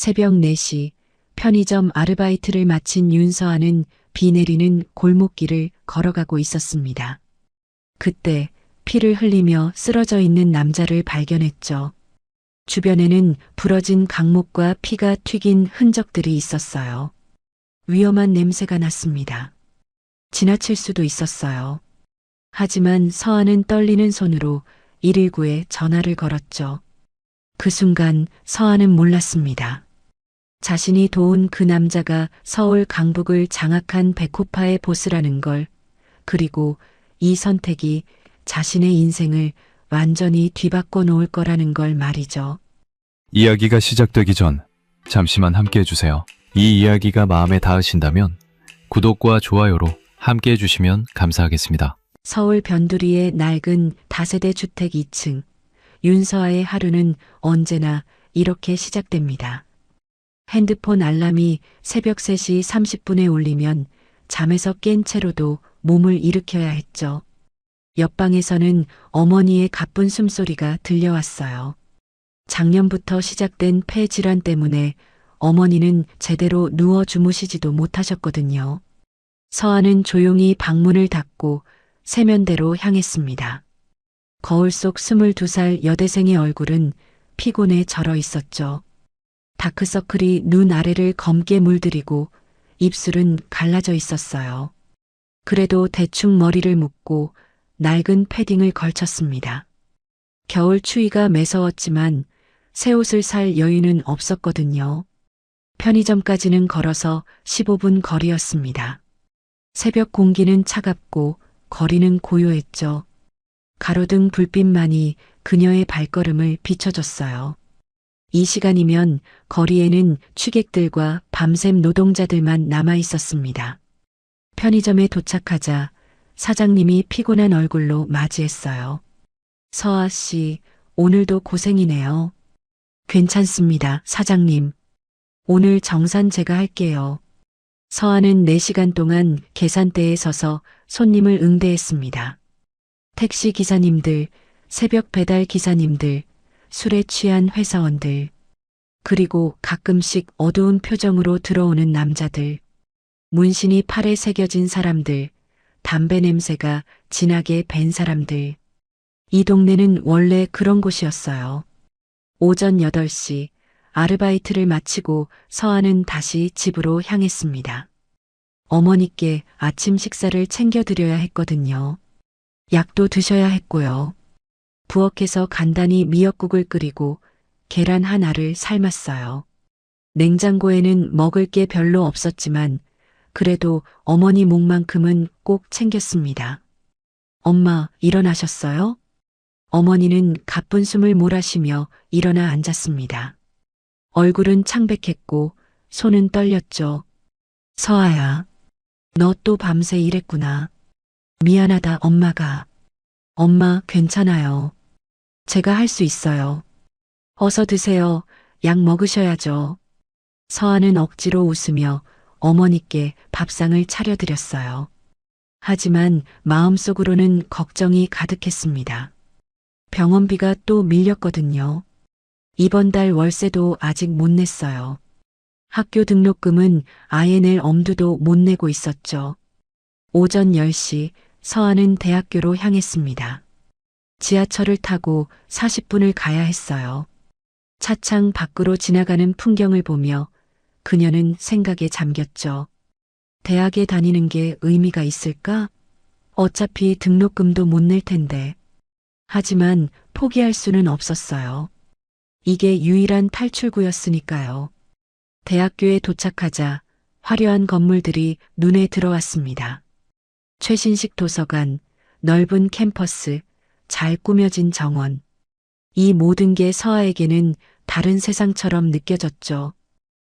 새벽 4시 편의점 아르바이트를 마친 윤서아는 비 내리는 골목길을 걸어가고 있었습니다. 그때 피를 흘리며 쓰러져 있는 남자를 발견했죠. 주변에는 부러진 강목과 피가 튀긴 흔적들이 있었어요. 위험한 냄새가 났습니다. 지나칠 수도 있었어요. 하지만 서아는 떨리는 손으로 119에 전화를 걸었죠. 그 순간 서아는 몰랐습니다. 자신이 도운 그 남자가 서울 강북을 장악한 백호파의 보스라는 걸, 그리고 이 선택이 자신의 인생을 완전히 뒤바꿔 놓을 거라는 걸 말이죠. 이야기가 시작되기 전 잠시만 함께 해주세요. 이 이야기가 마음에 닿으신다면 구독과 좋아요로 함께 해주시면 감사하겠습니다. 서울 변두리의 낡은 다세대 주택 2층. 윤서아의 하루는 언제나 이렇게 시작됩니다. 핸드폰 알람이 새벽 3시 30분에 울리면 잠에서 깬 채로도 몸을 일으켜야 했죠. 옆방에서는 어머니의 가쁜 숨소리가 들려왔어요. 작년부터 시작된 폐 질환 때문에 어머니는 제대로 누워 주무시지도 못하셨거든요. 서아는 조용히 방문을 닫고 세면대로 향했습니다. 거울 속 22살 여대생의 얼굴은 피곤에 절어 있었죠. 다크서클이 눈 아래를 검게 물들이고 입술은 갈라져 있었어요. 그래도 대충 머리를 묶고 낡은 패딩을 걸쳤습니다. 겨울 추위가 매서웠지만 새 옷을 살 여유는 없었거든요. 편의점까지는 걸어서 15분 거리였습니다. 새벽 공기는 차갑고 거리는 고요했죠. 가로등 불빛만이 그녀의 발걸음을 비춰줬어요. 이 시간이면 거리에는 취객들과 밤샘 노동자들만 남아 있었습니다. 편의점에 도착하자 사장님이 피곤한 얼굴로 맞이했어요. 서아 씨, 오늘도 고생이네요. 괜찮습니다, 사장님. 오늘 정산 제가 할게요. 서아는 4시간 동안 계산대에 서서 손님을 응대했습니다. 택시 기사님들, 새벽 배달 기사님들, 술에 취한 회사원들, 그리고 가끔씩 어두운 표정으로 들어오는 남자들, 문신이 팔에 새겨진 사람들, 담배 냄새가 진하게 밴 사람들. 이 동네는 원래 그런 곳이었어요. 오전 8시 아르바이트를 마치고 서아는 다시 집으로 향했습니다. 어머니께 아침 식사를 챙겨드려야 했거든요. 약도 드셔야 했고요. 부엌에서 간단히 미역국을 끓이고 계란 하나를 삶았어요. 냉장고에는 먹을 게 별로 없었지만 그래도 어머니 목만큼은 꼭 챙겼습니다. 엄마, 일어나셨어요? 어머니는 가쁜 숨을 몰아쉬며 일어나 앉았습니다. 얼굴은 창백했고 손은 떨렸죠. 서아야, 너 또 밤새 일했구나. 미안하다, 엄마가. 엄마, 괜찮아요. 제가 할 수 있어요. 어서 드세요. 약 먹으셔야죠. 서아는 억지로 웃으며 어머니께 밥상을 차려드렸어요. 하지만 마음속으로는 걱정이 가득했습니다. 병원비가 또 밀렸거든요. 이번 달 월세도 아직 못 냈어요. 학교 등록금은 아예 낼 엄두도 못 내고 있었죠. 오전 10시 서아는 대학교로 향했습니다. 지하철을 타고 40분을 가야 했어요. 차창 밖으로 지나가는 풍경을 보며 그녀는 생각에 잠겼죠. 대학에 다니는 게 의미가 있을까? 어차피 등록금도 못 낼 텐데. 하지만 포기할 수는 없었어요. 이게 유일한 탈출구였으니까요. 대학교에 도착하자 화려한 건물들이 눈에 들어왔습니다. 최신식 도서관, 넓은 캠퍼스, 잘 꾸며진 정원. 이 모든 게 서아에게는 다른 세상처럼 느껴졌죠.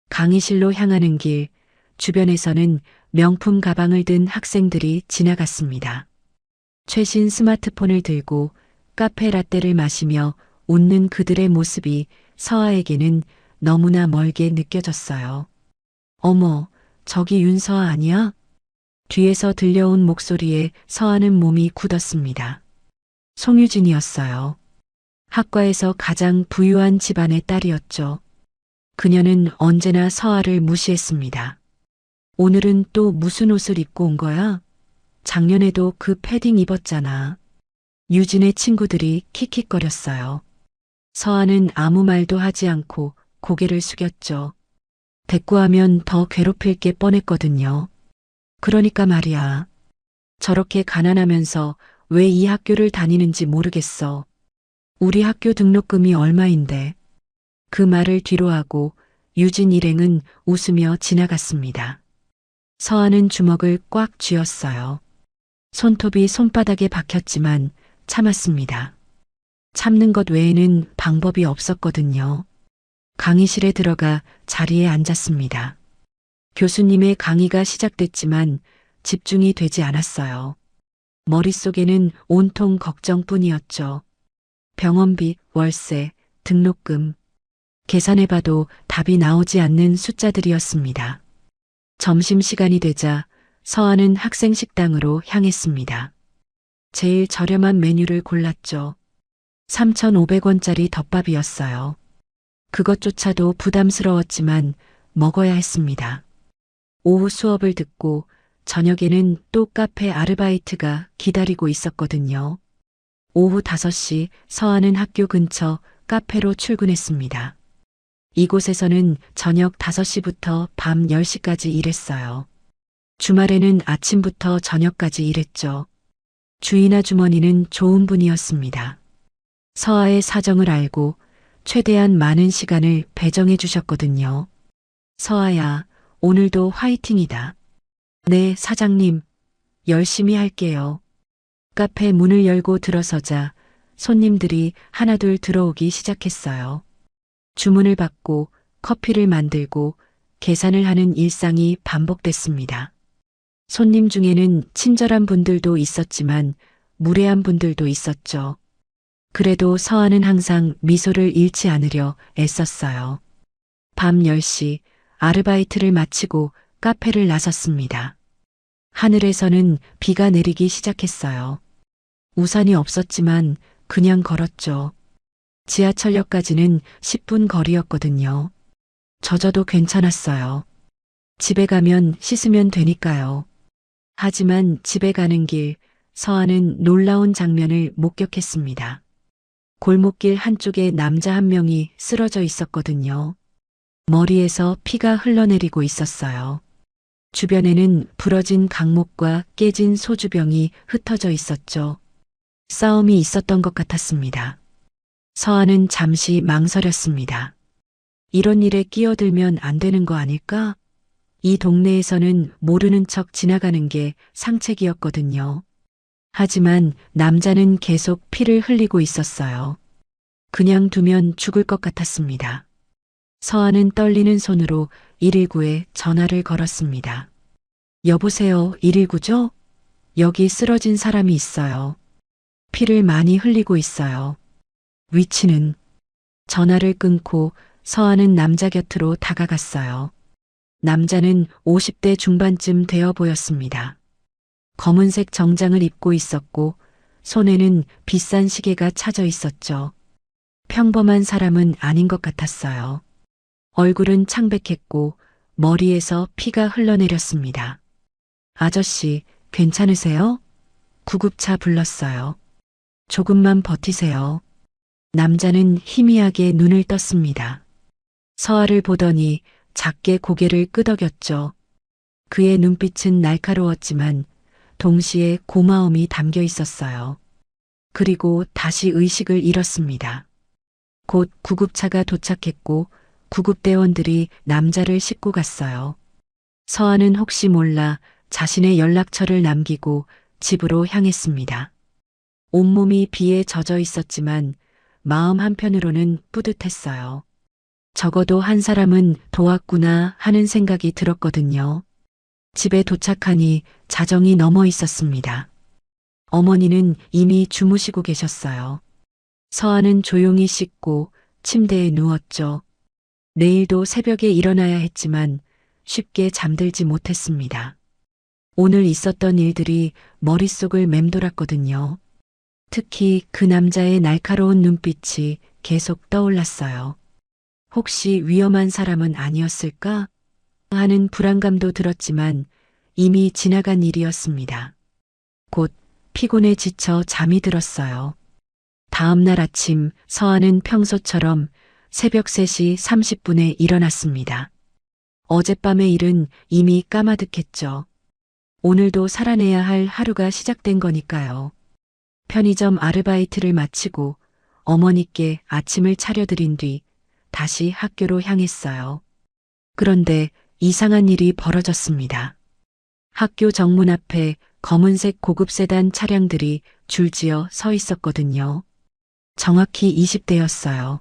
강의실로 향하는 길, 주변에서는 명품 가방을 든 학생들이 지나갔습니다. 최신 스마트폰을 들고 카페 라떼를 마시며 웃는 그들의 모습이 서아에게는 너무나 멀게 느껴졌어요. 어머, 저기 윤서아 아니야? 뒤에서 들려온 목소리에 서아는 몸이 굳었습니다. 송유진이었어요. 학과에서 가장 부유한 집안의 딸이었죠. 그녀는 언제나 서아를 무시했습니다. 오늘은 또 무슨 옷을 입고 온 거야? 작년에도 그 패딩 입었잖아. 유진의 친구들이 킥킥거렸어요. 서아는 아무 말도 하지 않고 고개를 숙였죠. 대꾸하면 더 괴롭힐 게 뻔했거든요. 그러니까 말이야. 저렇게 가난하면서 왜 이 학교를 다니는지 모르겠어. 우리 학교 등록금이 얼마인데. 그 말을 뒤로하고 유진 일행은 웃으며 지나갔습니다. 서아는 주먹을 꽉 쥐었어요. 손톱이 손바닥에 박혔지만 참았습니다. 참는 것 외에는 방법이 없었거든요. 강의실에 들어가 자리에 앉았습니다. 교수님의 강의가 시작됐지만 집중이 되지 않았어요. 머릿속에는 온통 걱정뿐이었죠. 병원비, 월세, 등록금. 계산해봐도 답이 나오지 않는 숫자들이었습니다. 점심시간이 되자 서아는 학생 식당으로 향했습니다. 제일 저렴한 메뉴를 골랐죠. 3,500원짜리 덮밥이었어요. 그것조차도 부담스러웠지만 먹어야 했습니다. 오후 수업을 듣고 저녁에는 또 카페 아르바이트가 기다리고 있었거든요. 오후 5시 서아는 학교 근처 카페로 출근했습니다. 이곳에서는 저녁 5시부터 밤 10시까지 일했어요. 주말에는 아침부터 저녁까지 일했죠. 주인 아주머니는 좋은 분이었습니다. 서아의 사정을 알고 최대한 많은 시간을 배정해 주셨거든요. 서아야, 오늘도 화이팅이다. 네, 사장님. 열심히 할게요. 카페 문을 열고 들어서자 손님들이 하나둘 들어오기 시작했어요. 주문을 받고 커피를 만들고 계산을 하는 일상이 반복됐습니다. 손님 중에는 친절한 분들도 있었지만 무례한 분들도 있었죠. 그래도 서아는 항상 미소를 잃지 않으려 애썼어요. 밤 10시 아르바이트를 마치고 카페를 나섰습니다. 하늘에서는 비가 내리기 시작했어요. 우산이 없었지만 그냥 걸었죠. 지하철역까지는 10분 거리였거든요. 젖어도 괜찮았어요. 집에 가면 씻으면 되니까요. 하지만 집에 가는 길 서아는 놀라운 장면을 목격했습니다. 골목길 한쪽에 남자 한 명이 쓰러져 있었거든요. 머리에서 피가 흘러내리고 있었어요. 주변에는 부러진 강목과 깨진 소주병이 흩어져 있었죠. 싸움이 있었던 것 같았습니다. 서아는 잠시 망설였습니다. 이런 일에 끼어들면 안 되는 거 아닐까? 이 동네에서는 모르는 척 지나가는 게 상책이었거든요. 하지만 남자는 계속 피를 흘리고 있었어요. 그냥 두면 죽을 것 같았습니다. 서아는 떨리는 손으로 119에 전화를 걸었습니다. 여보세요, 119죠? 여기 쓰러진 사람이 있어요. 피를 많이 흘리고 있어요. 위치는? 전화를 끊고 서아는 남자 곁으로 다가갔어요. 남자는 50대 중반쯤 되어 보였습니다. 검은색 정장을 입고 있었고 손에는 비싼 시계가 차져 있었죠. 평범한 사람은 아닌 것 같았어요. 얼굴은 창백했고 머리에서 피가 흘러내렸습니다. 아저씨, 괜찮으세요? 구급차 불렀어요. 조금만 버티세요. 남자는 희미하게 눈을 떴습니다. 서아를 보더니 작게 고개를 끄덕였죠. 그의 눈빛은 날카로웠지만 동시에 고마움이 담겨 있었어요. 그리고 다시 의식을 잃었습니다. 곧 구급차가 도착했고 구급대원들이 남자를 싣고 갔어요. 서아는 혹시 몰라 자신의 연락처를 남기고 집으로 향했습니다. 온몸이 비에 젖어 있었지만 마음 한편으로는 뿌듯했어요. 적어도 한 사람은 도왔구나 하는 생각이 들었거든요. 집에 도착하니 자정이 넘어 있었습니다. 어머니는 이미 주무시고 계셨어요. 서아는 조용히 씻고 침대에 누웠죠. 내일도 새벽에 일어나야 했지만 쉽게 잠들지 못했습니다. 오늘 있었던 일들이 머릿속을 맴돌았거든요. 특히 그 남자의 날카로운 눈빛이 계속 떠올랐어요. 혹시 위험한 사람은 아니었을까? 하는 불안감도 들었지만 이미 지나간 일이었습니다. 곧 피곤에 지쳐 잠이 들었어요. 다음 날 아침 서아는 평소처럼 새벽 3시 30분에 일어났습니다. 어젯밤의 일은 이미 까마득했죠. 오늘도 살아내야 할 하루가 시작된 거니까요. 편의점 아르바이트를 마치고 어머니께 아침을 차려드린 뒤 다시 학교로 향했어요. 그런데 이상한 일이 벌어졌습니다. 학교 정문 앞에 검은색 고급 세단 차량들이 줄지어 서 있었거든요. 정확히 20대였어요.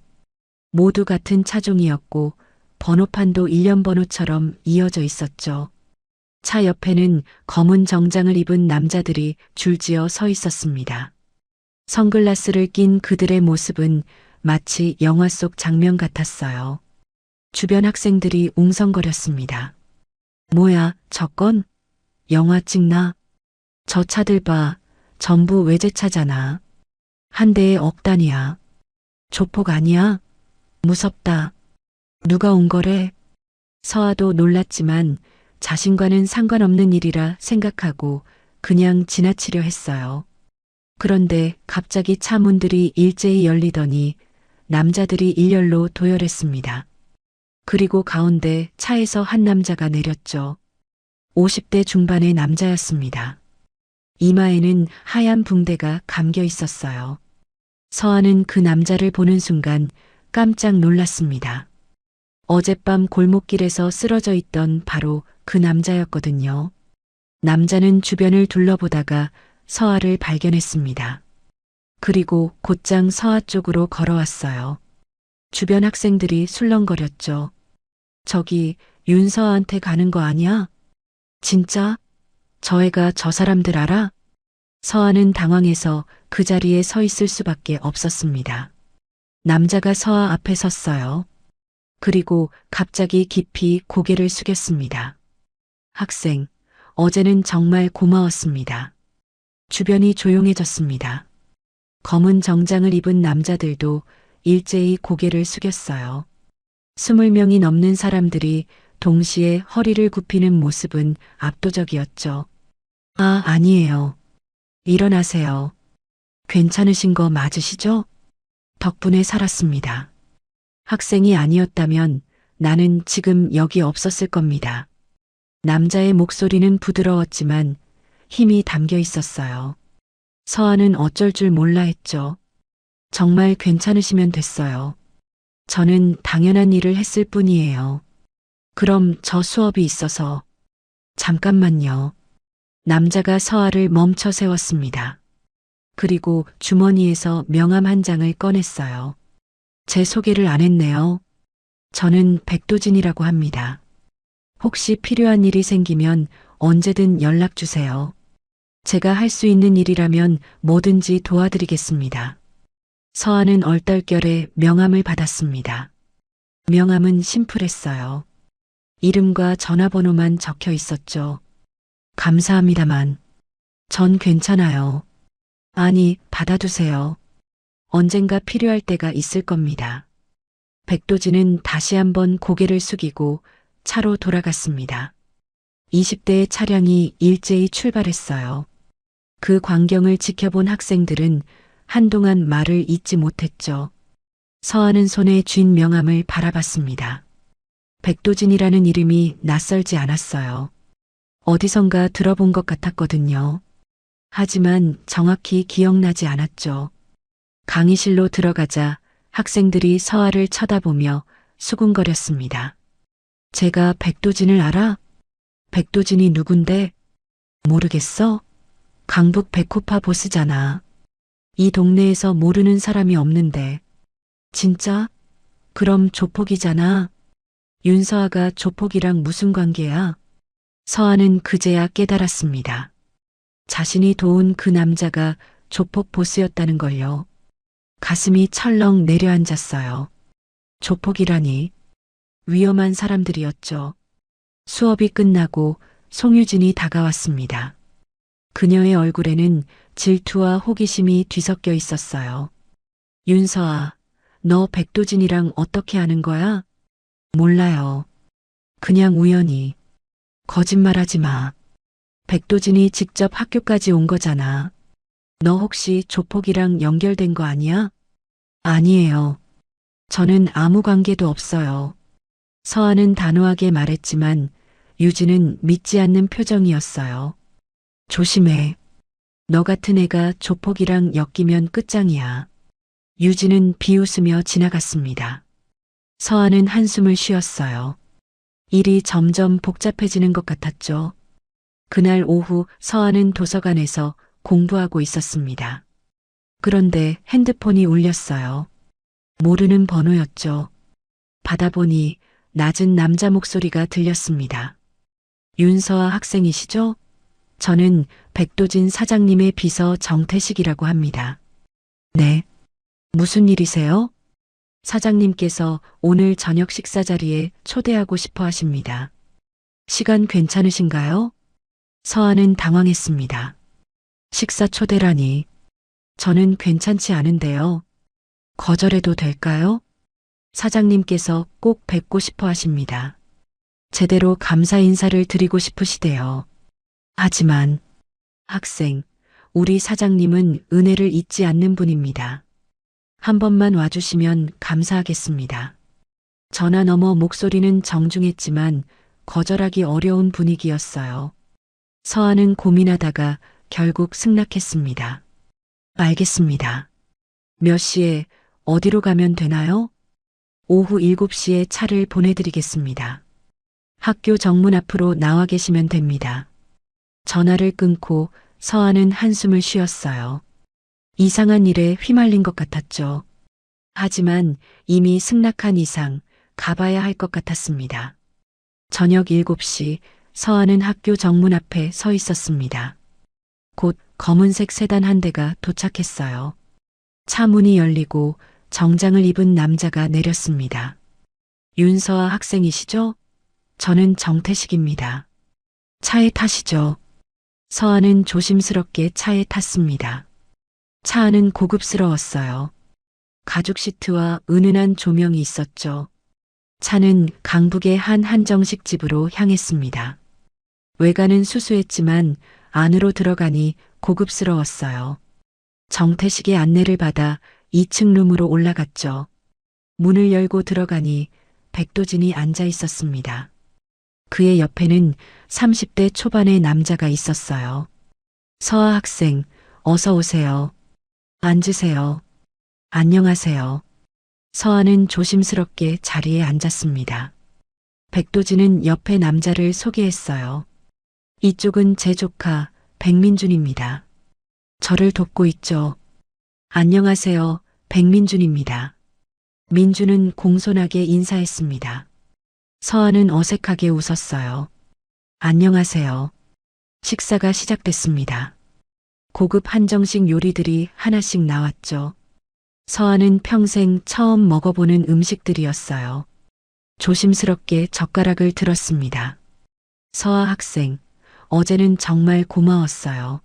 모두 같은 차종이었고 번호판도 일련 번호처럼 이어져 있었죠. 차 옆에는 검은 정장을 입은 남자들이 줄지어 서 있었습니다. 선글라스를 낀 그들의 모습은 마치 영화 속 장면 같았어요. 주변 학생들이 웅성거렸습니다. 뭐야, 저건? 영화 찍나? 저 차들 봐, 전부 외제차잖아. 한 대에 억 단위야. 조폭 아니야? 무섭다. 누가 온 거래? 서아도 놀랐지만 자신과는 상관없는 일이라 생각하고 그냥 지나치려 했어요. 그런데 갑자기 차 문들이 일제히 열리더니 남자들이 일렬로 도열했습니다. 그리고 가운데 차에서 한 남자가 내렸죠. 50대 중반의 남자였습니다. 이마에는 하얀 붕대가 감겨 있었어요. 서아는 그 남자를 보는 순간 깜짝 놀랐습니다. 어젯밤 골목길에서 쓰러져 있던 바로 그 남자였거든요. 남자는 주변을 둘러보다가 서아를 발견했습니다. 그리고 곧장 서아 쪽으로 걸어왔어요. 주변 학생들이 술렁거렸죠. 저기 윤서아한테 가는 거 아니야? 진짜? 저 애가 저 사람들 알아? 서아는 당황해서 그 자리에 서 있을 수밖에 없었습니다. 남자가 서아 앞에 섰어요. 그리고 갑자기 깊이 고개를 숙였습니다. 학생, 어제는 정말 고마웠습니다. 주변이 조용해졌습니다. 검은 정장을 입은 남자들도 일제히 고개를 숙였어요. 20명이 넘는 사람들이 동시에 허리를 굽히는 모습은 압도적이었죠. 아, 아니에요. 일어나세요. 괜찮으신 거 맞으시죠? 덕분에 살았습니다. 학생이 아니었다면 나는 지금 여기 없었을 겁니다. 남자의 목소리는 부드러웠지만 힘이 담겨 있었어요. 서아는 어쩔 줄 몰라 했죠. 정말 괜찮으시면 됐어요. 저는 당연한 일을 했을 뿐이에요. 그럼 저 수업이 있어서. 잠깐만요. 남자가 서아를 멈춰 세웠습니다. 그리고 주머니에서 명함 한 장을 꺼냈어요. 제 소개를 안 했네요. 저는 백도진이라고 합니다. 혹시 필요한 일이 생기면 언제든 연락 주세요. 제가 할 수 있는 일이라면 뭐든지 도와드리겠습니다. 서아는 얼떨결에 명함을 받았습니다. 명함은 심플했어요. 이름과 전화번호만 적혀 있었죠. 감사합니다만. 전 괜찮아요. 아니, 받아두세요. 언젠가 필요할 때가 있을 겁니다. 백도진은 다시 한번 고개를 숙이고 차로 돌아갔습니다. 20대의 차량이 일제히 출발했어요. 그 광경을 지켜본 학생들은 한동안 말을 잇지 못했죠. 서아는 손에 쥔 명함을 바라봤습니다. 백도진이라는 이름이 낯설지 않았어요. 어디선가 들어본 것 같았거든요. 하지만 정확히 기억나지 않았죠. 강의실로 들어가자 학생들이 서아를 쳐다보며 수군거렸습니다. 제가 백도진을 알아? 백도진이 누군데? 모르겠어? 강북 백호파 보스잖아. 이 동네에서 모르는 사람이 없는데. 진짜? 그럼 조폭이잖아. 윤서아가 조폭이랑 무슨 관계야? 서아는 그제야 깨달았습니다. 자신이 도운 그 남자가 조폭 보스였다는 걸요. 가슴이 철렁 내려앉았어요. 조폭이라니. 위험한 사람들이었죠. 수업이 끝나고 송유진이 다가왔습니다. 그녀의 얼굴에는 질투와 호기심이 뒤섞여 있었어요. 윤서아, 너 백도진이랑 어떻게 아는 거야? 몰라요. 그냥 우연히. 거짓말하지 마. 백도진이 직접 학교까지 온 거잖아. 너 혹시 조폭이랑 연결된 거 아니야? 아니에요. 저는 아무 관계도 없어요. 서아는 단호하게 말했지만 유진은 믿지 않는 표정이었어요. 조심해. 너 같은 애가 조폭이랑 엮이면 끝장이야. 유진은 비웃으며 지나갔습니다. 서아는 한숨을 쉬었어요. 일이 점점 복잡해지는 것 같았죠. 그날 오후 서아는 도서관에서 공부하고 있었습니다. 그런데 핸드폰이 울렸어요. 모르는 번호였죠. 받아보니 낮은 남자 목소리가 들렸습니다. 윤서아 학생이시죠? 저는 백도진 사장님의 비서 정태식이라고 합니다. 네. 무슨 일이세요? 사장님께서 오늘 저녁 식사 자리에 초대하고 싶어 하십니다. 시간 괜찮으신가요? 서아는 당황했습니다. 식사 초대라니. 저는 괜찮지 않은데요. 거절해도 될까요? 사장님께서 꼭 뵙고 싶어 하십니다. 제대로 감사 인사를 드리고 싶으시대요. 하지만, 학생, 우리 사장님은 은혜를 잊지 않는 분입니다. 한 번만 와주시면 감사하겠습니다. 전화 너머 목소리는 정중했지만 거절하기 어려운 분위기였어요. 서아는 고민하다가 결국 승낙했습니다. 알겠습니다. 몇 시에 어디로 가면 되나요? 오후 7시에 차를 보내드리겠습니다. 학교 정문 앞으로 나와 계시면 됩니다. 전화를 끊고 서아는 한숨을 쉬었어요. 이상한 일에 휘말린 것 같았죠. 하지만 이미 승낙한 이상 가봐야 할 것 같았습니다. 저녁 7시 서아는 학교 정문 앞에 서 있었습니다. 곧 검은색 세단 한 대가 도착했어요. 차 문이 열리고 정장을 입은 남자가 내렸습니다. 윤서아 학생이시죠? 저는 정태식입니다. 차에 타시죠. 서아는 조심스럽게 차에 탔습니다. 차 안은 고급스러웠어요. 가죽 시트와 은은한 조명이 있었죠. 차는 강북의 한 한정식 집으로 향했습니다. 외관은 수수했지만 안으로 들어가니 고급스러웠어요. 정태식의 안내를 받아 2층 룸으로 올라갔죠. 문을 열고 들어가니 백도진이 앉아 있었습니다. 그의 옆에는 30대 초반의 남자가 있었어요. 서아 학생, 어서 오세요. 앉으세요. 안녕하세요. 서아는 조심스럽게 자리에 앉았습니다. 백도진은 옆에 남자를 소개했어요. 이쪽은 제 조카 백민준입니다. 저를 돕고 있죠. 안녕하세요. 백민준입니다. 민준은 공손하게 인사했습니다. 서아는 어색하게 웃었어요. 안녕하세요. 식사가 시작됐습니다. 고급 한정식 요리들이 하나씩 나왔죠. 서아는 평생 처음 먹어보는 음식들이었어요. 조심스럽게 젓가락을 들었습니다. 서아 학생, 어제는 정말 고마웠어요.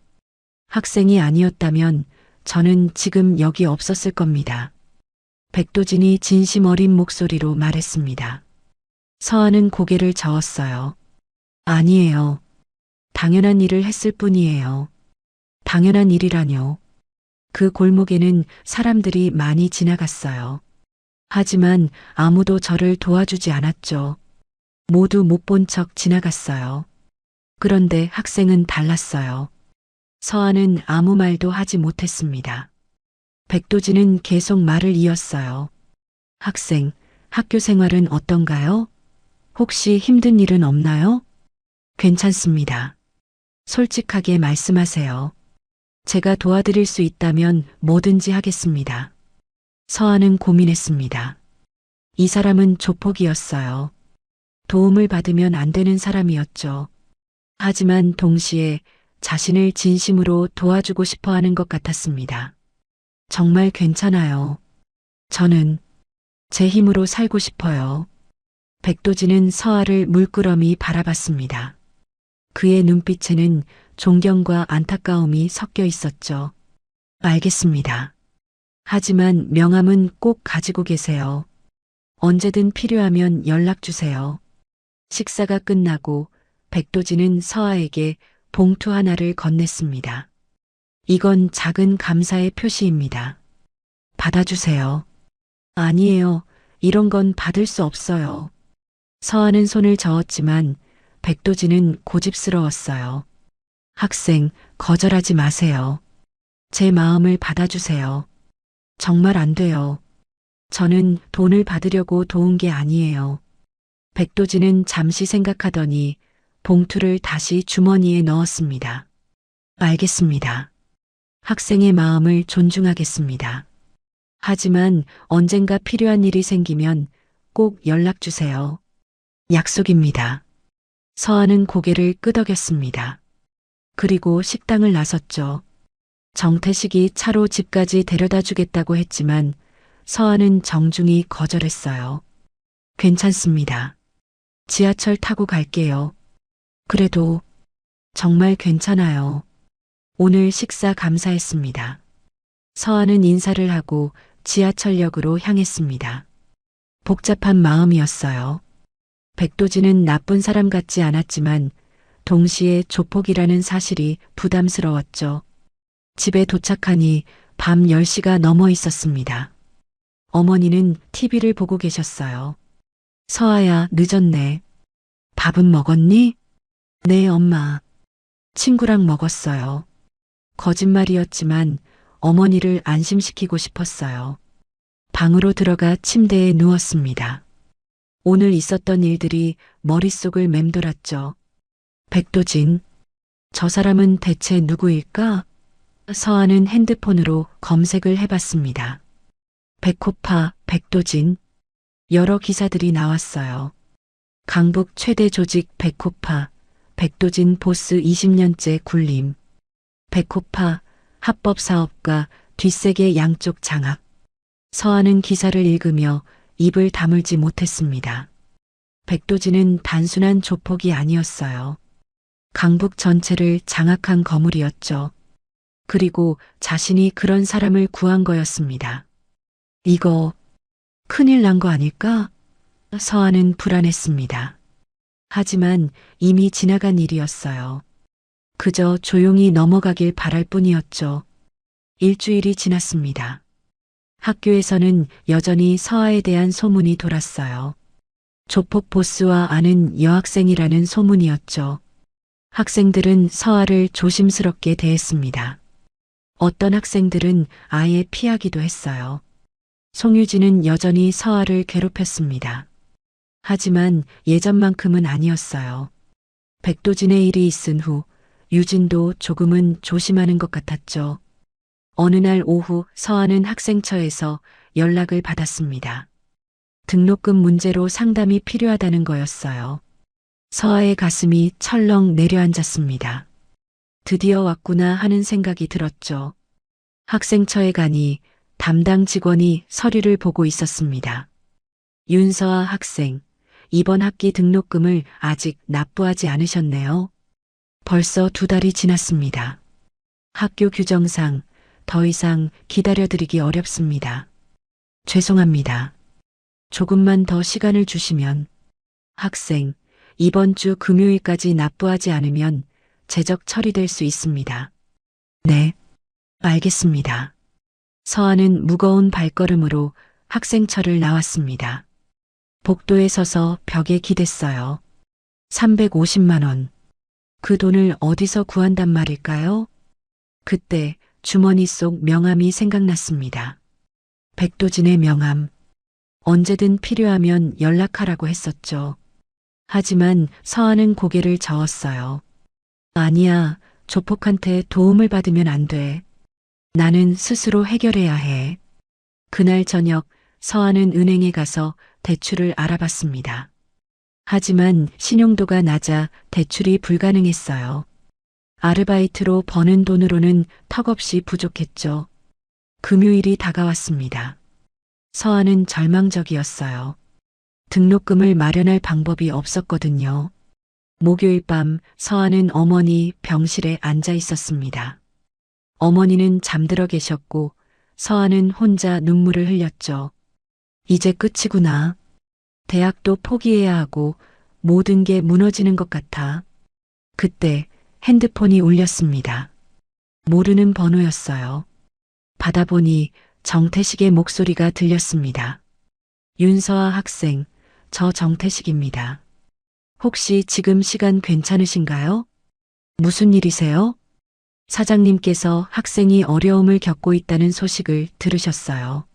학생이 아니었다면 저는 지금 여기 없었을 겁니다. 백도진이 진심 어린 목소리로 말했습니다. 서아는 고개를 저었어요. 아니에요. 당연한 일을 했을 뿐이에요. 당연한 일이라뇨. 그 골목에는 사람들이 많이 지나갔어요. 하지만 아무도 저를 도와주지 않았죠. 모두 못 본 척 지나갔어요. 그런데 학생은 달랐어요. 서아는 아무 말도 하지 못했습니다. 백도진은 계속 말을 이었어요. 학생, 학교 생활은 어떤가요? 혹시 힘든 일은 없나요? 괜찮습니다. 솔직하게 말씀하세요. 제가 도와드릴 수 있다면 뭐든지 하겠습니다. 서아는 고민했습니다. 이 사람은 조폭이었어요. 도움을 받으면 안 되는 사람이었죠. 하지만 동시에 자신을 진심으로 도와주고 싶어 하는 것 같았습니다. 정말 괜찮아요. 저는 제 힘으로 살고 싶어요. 백도진은 서아를 물끄러미 바라봤습니다. 그의 눈빛에는 존경과 안타까움이 섞여 있었죠. 알겠습니다. 하지만 명함은 꼭 가지고 계세요. 언제든 필요하면 연락 주세요. 식사가 끝나고 백도진은 서아에게 봉투 하나를 건넸습니다. 이건 작은 감사의 표시입니다. 받아주세요. 아니에요. 이런 건 받을 수 없어요. 서아는 손을 저었지만 백도진은 고집스러웠어요. 학생, 거절하지 마세요. 제 마음을 받아주세요. 정말 안 돼요. 저는 돈을 받으려고 도운 게 아니에요. 백도진은 잠시 생각하더니 봉투를 다시 주머니에 넣었습니다. 알겠습니다. 학생의 마음을 존중하겠습니다. 하지만 언젠가 필요한 일이 생기면 꼭 연락 주세요. 약속입니다. 서아는 고개를 끄덕였습니다. 그리고 식당을 나섰죠. 정태식이 차로 집까지 데려다 주겠다고 했지만 서아는 정중히 거절했어요. 괜찮습니다. 지하철 타고 갈게요. 그래도 정말 괜찮아요. 오늘 식사 감사했습니다. 서아는 인사를 하고 지하철역으로 향했습니다. 복잡한 마음이었어요. 백도진은 나쁜 사람 같지 않았지만 동시에 조폭이라는 사실이 부담스러웠죠. 집에 도착하니 밤 10시가 넘어 있었습니다. 어머니는 TV를 보고 계셨어요. 서아야, 늦었네. 밥은 먹었니? 네, 엄마. 친구랑 먹었어요. 거짓말이었지만 어머니를 안심시키고 싶었어요. 방으로 들어가 침대에 누웠습니다. 오늘 있었던 일들이 머릿속을 맴돌았죠. 백도진. 저 사람은 대체 누구일까? 서아는 핸드폰으로 검색을 해봤습니다. 백호파, 백도진. 여러 기사들이 나왔어요. 강북 최대 조직 백호파, 백도진 보스 20년째 굴림. 백호파, 합법사업가, 뒷세계 양쪽 장악. 서아는 기사를 읽으며 입을 다물지 못했습니다. 백도진은 단순한 조폭이 아니었어요. 강북 전체를 장악한 거물이었죠. 그리고 자신이 그런 사람을 구한 거였습니다. 이거 큰일 난 거 아닐까? 서아는 불안했습니다. 하지만 이미 지나간 일이었어요. 그저 조용히 넘어가길 바랄 뿐이었죠. 일주일이 지났습니다. 학교에서는 여전히 서아에 대한 소문이 돌았어요. 조폭 보스와 아는 여학생이라는 소문이었죠. 학생들은 서아를 조심스럽게 대했습니다. 어떤 학생들은 아예 피하기도 했어요. 송유진은 여전히 서아를 괴롭혔습니다. 하지만 예전만큼은 아니었어요. 백도진의 일이 있은 후 유진도 조금은 조심하는 것 같았죠. 어느 날 오후 서아는 학생처에서 연락을 받았습니다. 등록금 문제로 상담이 필요하다는 거였어요. 서아의 가슴이 철렁 내려앉았습니다. 드디어 왔구나 하는 생각이 들었죠. 학생처에 가니 담당 직원이 서류를 보고 있었습니다. 윤서아 학생, 이번 학기 등록금을 아직 납부하지 않으셨네요. 벌써 2달이 지났습니다. 학교 규정상 더 이상 기다려드리기 어렵습니다. 죄송합니다. 조금만 더 시간을 주시면. 학생, 이번 주 금요일까지 납부하지 않으면 재적 처리될 수 있습니다. 네, 알겠습니다. 서아는 무거운 발걸음으로 학생처를 나왔습니다. 복도에 서서 벽에 기댔어요. 350만 원. 그 돈을 어디서 구한단 말일까요? 그때 주머니 속 명함이 생각났습니다. 백도진의 명함. 언제든 필요하면 연락하라고 했었죠. 하지만 서아는 고개를 저었어요. 아니야, 조폭한테 도움을 받으면 안 돼. 나는 스스로 해결해야 해. 그날 저녁 서아는 은행에 가서 대출을 알아봤습니다. 하지만 신용도가 낮아 대출이 불가능했어요. 아르바이트로 버는 돈으로는 턱없이 부족했죠. 금요일이 다가왔습니다. 서아는 절망적이었어요. 등록금을 마련할 방법이 없었거든요. 목요일 밤 서아는 어머니 병실에 앉아 있었습니다. 어머니는 잠들어 계셨고 서아는 혼자 눈물을 흘렸죠. 이제 끝이구나. 대학도 포기해야 하고 모든 게 무너지는 것 같아. 그때 핸드폰이 울렸습니다. 모르는 번호였어요. 받아보니 정태식의 목소리가 들렸습니다. 윤서아 학생, 저 정태식입니다. 혹시 지금 시간 괜찮으신가요? 무슨 일이세요? 사장님께서 학생이 어려움을 겪고 있다는 소식을 들으셨어요.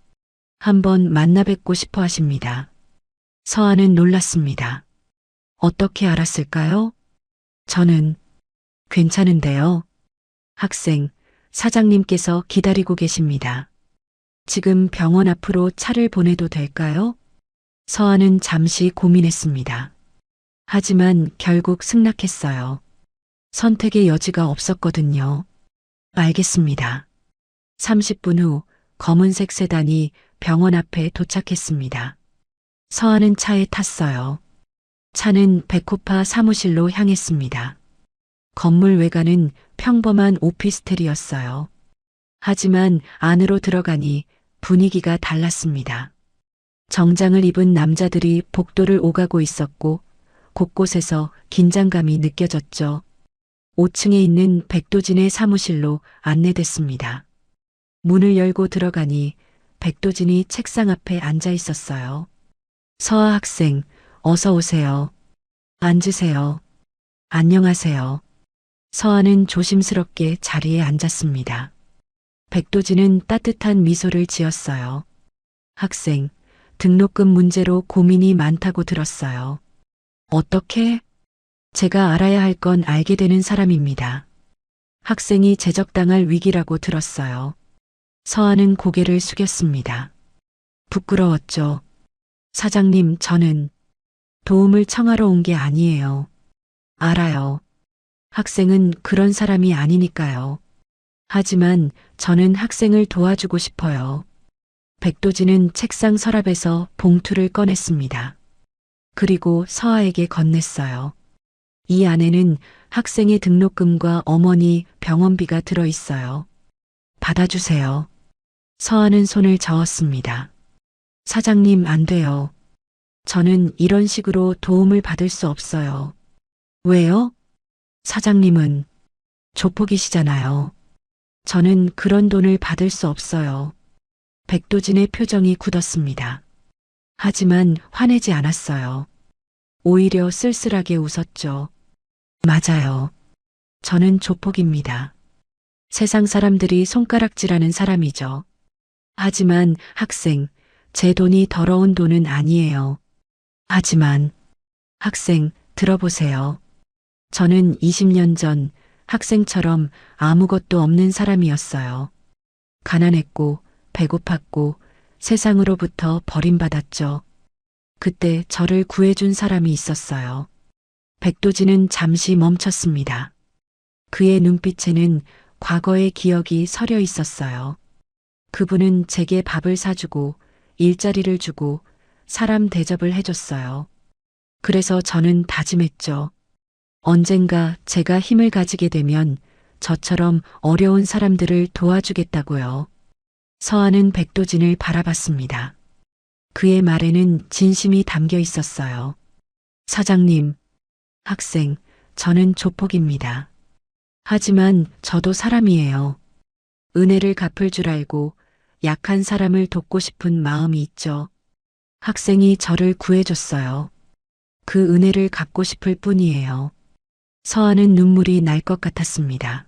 한번 만나 뵙고 싶어 하십니다. 서아는 놀랐습니다. 어떻게 알았을까요? 저는 괜찮은데요. 학생, 사장님께서 기다리고 계십니다. 지금 병원 앞으로 차를 보내도 될까요? 서아는 잠시 고민했습니다. 하지만 결국 승낙했어요. 선택의 여지가 없었거든요. 알겠습니다. 30분 후 검은색 세단이 병원 앞에 도착했습니다. 서아는 차에 탔어요. 차는 백호파 사무실로 향했습니다. 건물 외관은 평범한 오피스텔이었어요. 하지만 안으로 들어가니 분위기가 달랐습니다. 정장을 입은 남자들이 복도를 오가고 있었고 곳곳에서 긴장감이 느껴졌죠. 5층에 있는 백도진의 사무실로 안내됐습니다. 문을 열고 들어가니 백도진이 책상 앞에 앉아 있었어요. 서아 학생, 어서 오세요. 앉으세요. 안녕하세요. 서아는 조심스럽게 자리에 앉았습니다. 백도진은 따뜻한 미소를 지었어요. 학생, 등록금 문제로 고민이 많다고 들었어요. 어떻게? 제가 알아야 할 건 알게 되는 사람입니다. 학생이 제적당할 위기라고 들었어요. 서아는 고개를 숙였습니다. 부끄러웠죠. 사장님, 저는 도움을 청하러 온 게 아니에요. 알아요. 학생은 그런 사람이 아니니까요. 하지만 저는 학생을 도와주고 싶어요. 백도진은 책상 서랍에서 봉투를 꺼냈습니다. 그리고 서아에게 건넸어요. 이 안에는 학생의 등록금과 어머니 병원비가 들어있어요. 받아주세요. 서아는 손을 저었습니다. 사장님, 안 돼요. 저는 이런 식으로 도움을 받을 수 없어요. 왜요? 사장님은 조폭이시잖아요. 저는 그런 돈을 받을 수 없어요. 백도진의 표정이 굳었습니다. 하지만 화내지 않았어요. 오히려 쓸쓸하게 웃었죠. 맞아요. 저는 조폭입니다. 세상 사람들이 손가락질하는 사람이죠. 하지만 학생, 제 돈이 더러운 돈은 아니에요. 하지만 학생, 들어보세요. 저는 20년 전 학생처럼 아무것도 없는 사람이었어요. 가난했고 배고팠고 세상으로부터 버림받았죠. 그때 저를 구해준 사람이 있었어요. 백도진은 잠시 멈췄습니다. 그의 눈빛에는 과거의 기억이 서려 있었어요. 그분은 제게 밥을 사주고 일자리를 주고 사람 대접을 해줬어요. 그래서 저는 다짐했죠. 언젠가 제가 힘을 가지게 되면 저처럼 어려운 사람들을 도와주겠다고요. 서아는 백도진을 바라봤습니다. 그의 말에는 진심이 담겨 있었어요. 사장님, 학생, 저는 조폭입니다. 하지만 저도 사람이에요. 은혜를 갚을 줄 알고 약한 사람을 돕고 싶은 마음이 있죠. 학생이 저를 구해줬어요. 그 은혜를 갚고 싶을 뿐이에요. 서아는 눈물이 날 것 같았습니다.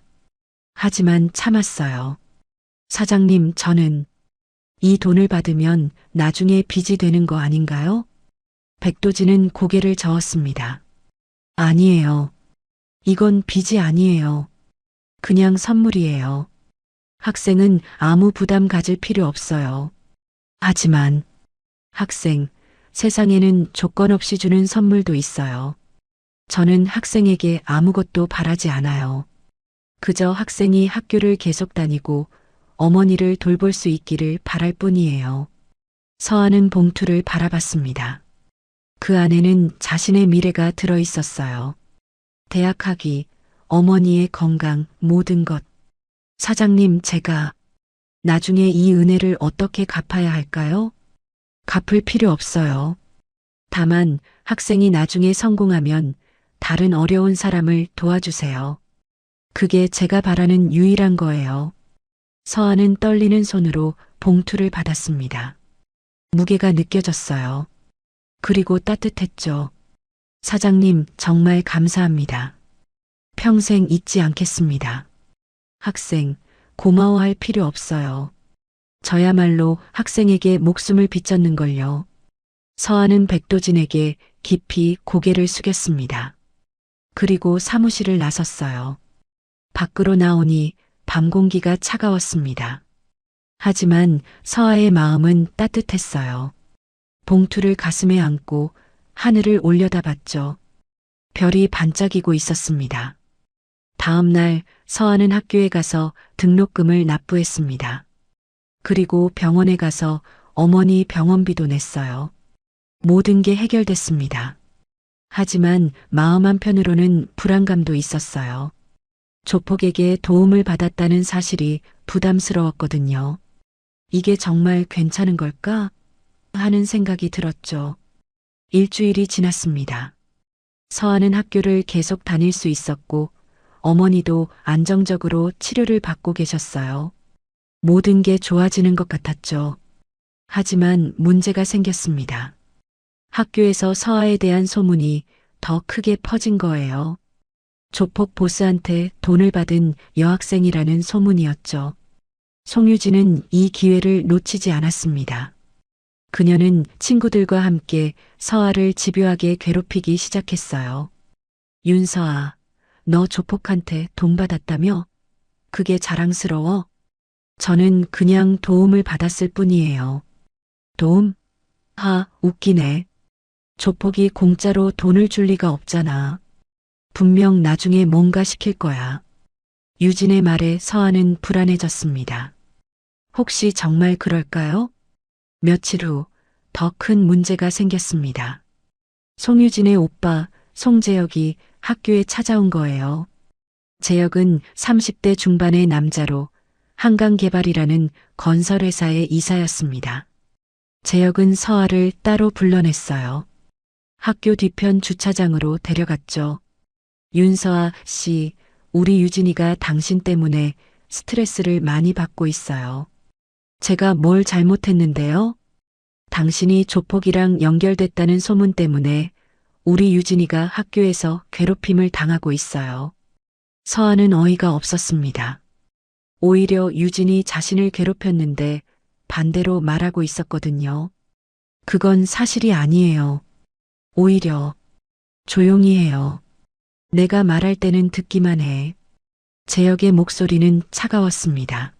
하지만 참았어요. 사장님, 저는 이 돈을 받으면 나중에 빚이 되는 거 아닌가요? 백도진은 고개를 저었습니다. 아니에요. 이건 빚이 아니에요. 그냥 선물이에요. 학생은 아무 부담 가질 필요 없어요. 하지만 학생, 세상에는 조건 없이 주는 선물도 있어요. 저는 학생에게 아무것도 바라지 않아요. 그저 학생이 학교를 계속 다니고 어머니를 돌볼 수 있기를 바랄 뿐이에요. 서아는 봉투를 바라봤습니다. 그 안에는 자신의 미래가 들어 있었어요. 대학 학위, 어머니의 건강, 모든 것. 사장님, 제가 나중에 이 은혜를 어떻게 갚아야 할까요? 갚을 필요 없어요. 다만 학생이 나중에 성공하면 다른 어려운 사람을 도와주세요. 그게 제가 바라는 유일한 거예요. 서아는 떨리는 손으로 봉투를 받았습니다. 무게가 느껴졌어요. 그리고 따뜻했죠. 사장님, 정말 감사합니다. 평생 잊지 않겠습니다. 학생, 고마워할 필요 없어요. 저야말로 학생에게 목숨을 비쳤는걸요. 서아는 백도진에게 깊이 고개를 숙였습니다. 그리고 사무실을 나섰어요. 밖으로 나오니 밤 공기가 차가웠습니다. 하지만 서아의 마음은 따뜻했어요. 봉투를 가슴에 안고 하늘을 올려다봤죠. 별이 반짝이고 있었습니다. 다음 날 서아는 학교에 가서 등록금을 납부했습니다. 그리고 병원에 가서 어머니 병원비도 냈어요. 모든 게 해결됐습니다. 하지만 마음 한편으로는 불안감도 있었어요. 조폭에게 도움을 받았다는 사실이 부담스러웠거든요. 이게 정말 괜찮은 걸까? 하는 생각이 들었죠. 일주일이 지났습니다. 서아는 학교를 계속 다닐 수 있었고 어머니도 안정적으로 치료를 받고 계셨어요. 모든 게 좋아지는 것 같았죠. 하지만 문제가 생겼습니다. 학교에서 서아에 대한 소문이 더 크게 퍼진 거예요. 조폭 보스한테 돈을 받은 여학생이라는 소문이었죠. 송유진은 이 기회를 놓치지 않았습니다. 그녀는 친구들과 함께 서아를 집요하게 괴롭히기 시작했어요. 윤서아, 너 조폭한테 돈 받았다며? 그게 자랑스러워? 저는 그냥 도움을 받았을 뿐이에요. 도움? 웃기네. 조폭이 공짜로 돈을 줄 리가 없잖아. 분명 나중에 뭔가 시킬 거야. 유진의 말에 서아는 불안해졌습니다. 혹시 정말 그럴까요? 며칠 후 더 큰 문제가 생겼습니다. 송유진의 오빠 송재혁이 학교에 찾아온 거예요. 재혁은 30대 중반의 남자로 한강개발이라는 건설회사의 이사였습니다. 재혁은 서아를 따로 불러냈어요. 학교 뒤편 주차장으로 데려갔죠. 윤서아 씨, 우리 유진이가 당신 때문에 스트레스를 많이 받고 있어요. 제가 뭘 잘못했는데요? 당신이 조폭이랑 연결됐다는 소문 때문에 우리 유진이가 학교에서 괴롭힘을 당하고 있어요. 서아는 어이가 없었습니다. 오히려 유진이 자신을 괴롭혔는데 반대로 말하고 있었거든요. 그건 사실이 아니에요. 오히려 조용히 해요. 내가 말할 때는 듣기만 해. 재혁의 목소리는 차가웠습니다.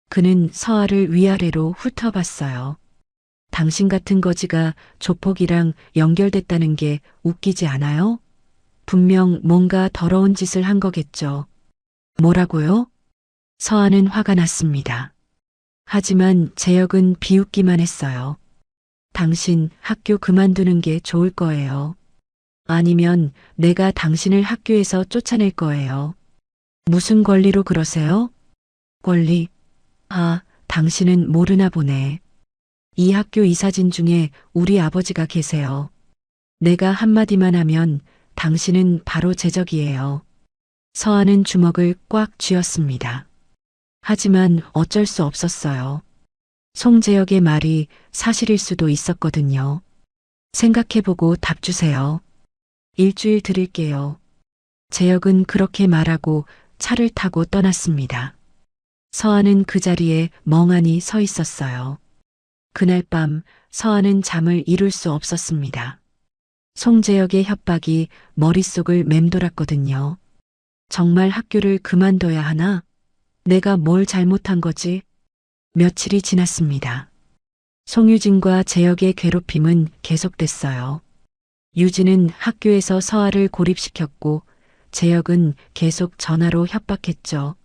그는 서아를 위아래로 훑어봤어요. 당신 같은 거지가 조폭이랑 연결됐다는 게 웃기지 않아요? 분명 뭔가 더러운 짓을 한 거겠죠. 뭐라고요? 서아는 화가 났습니다. 하지만 재혁은 비웃기만 했어요. 당신 학교 그만두는 게 좋을 거예요. 아니면 내가 당신을 학교에서 쫓아낼 거예요. 무슨 권리로 그러세요? 권리? 당신은 모르나 보네. 이 학교 이사진 중에 우리 아버지가 계세요. 내가 한마디만 하면 당신은 바로 제적이에요. 서아는 주먹을 꽉 쥐었습니다. 하지만 어쩔 수 없었어요. 송재혁의 말이 사실일 수도 있었거든요. 생각해보고 답 주세요. 일주일 드릴게요. 재혁은 그렇게 말하고 차를 타고 떠났습니다. 서아는 그 자리에 멍하니 서 있었어요. 그날 밤 서아는 잠을 이룰 수 없었습니다. 송재혁의 협박이 머릿속을 맴돌았거든요. 정말 학교를 그만둬야 하나? 내가 뭘 잘못한 거지? 며칠이 지났습니다. 송유진과 재혁의 괴롭힘은 계속됐어요. 유진은 학교에서 서아를 고립시켰고 재혁은 계속 전화로 협박했죠.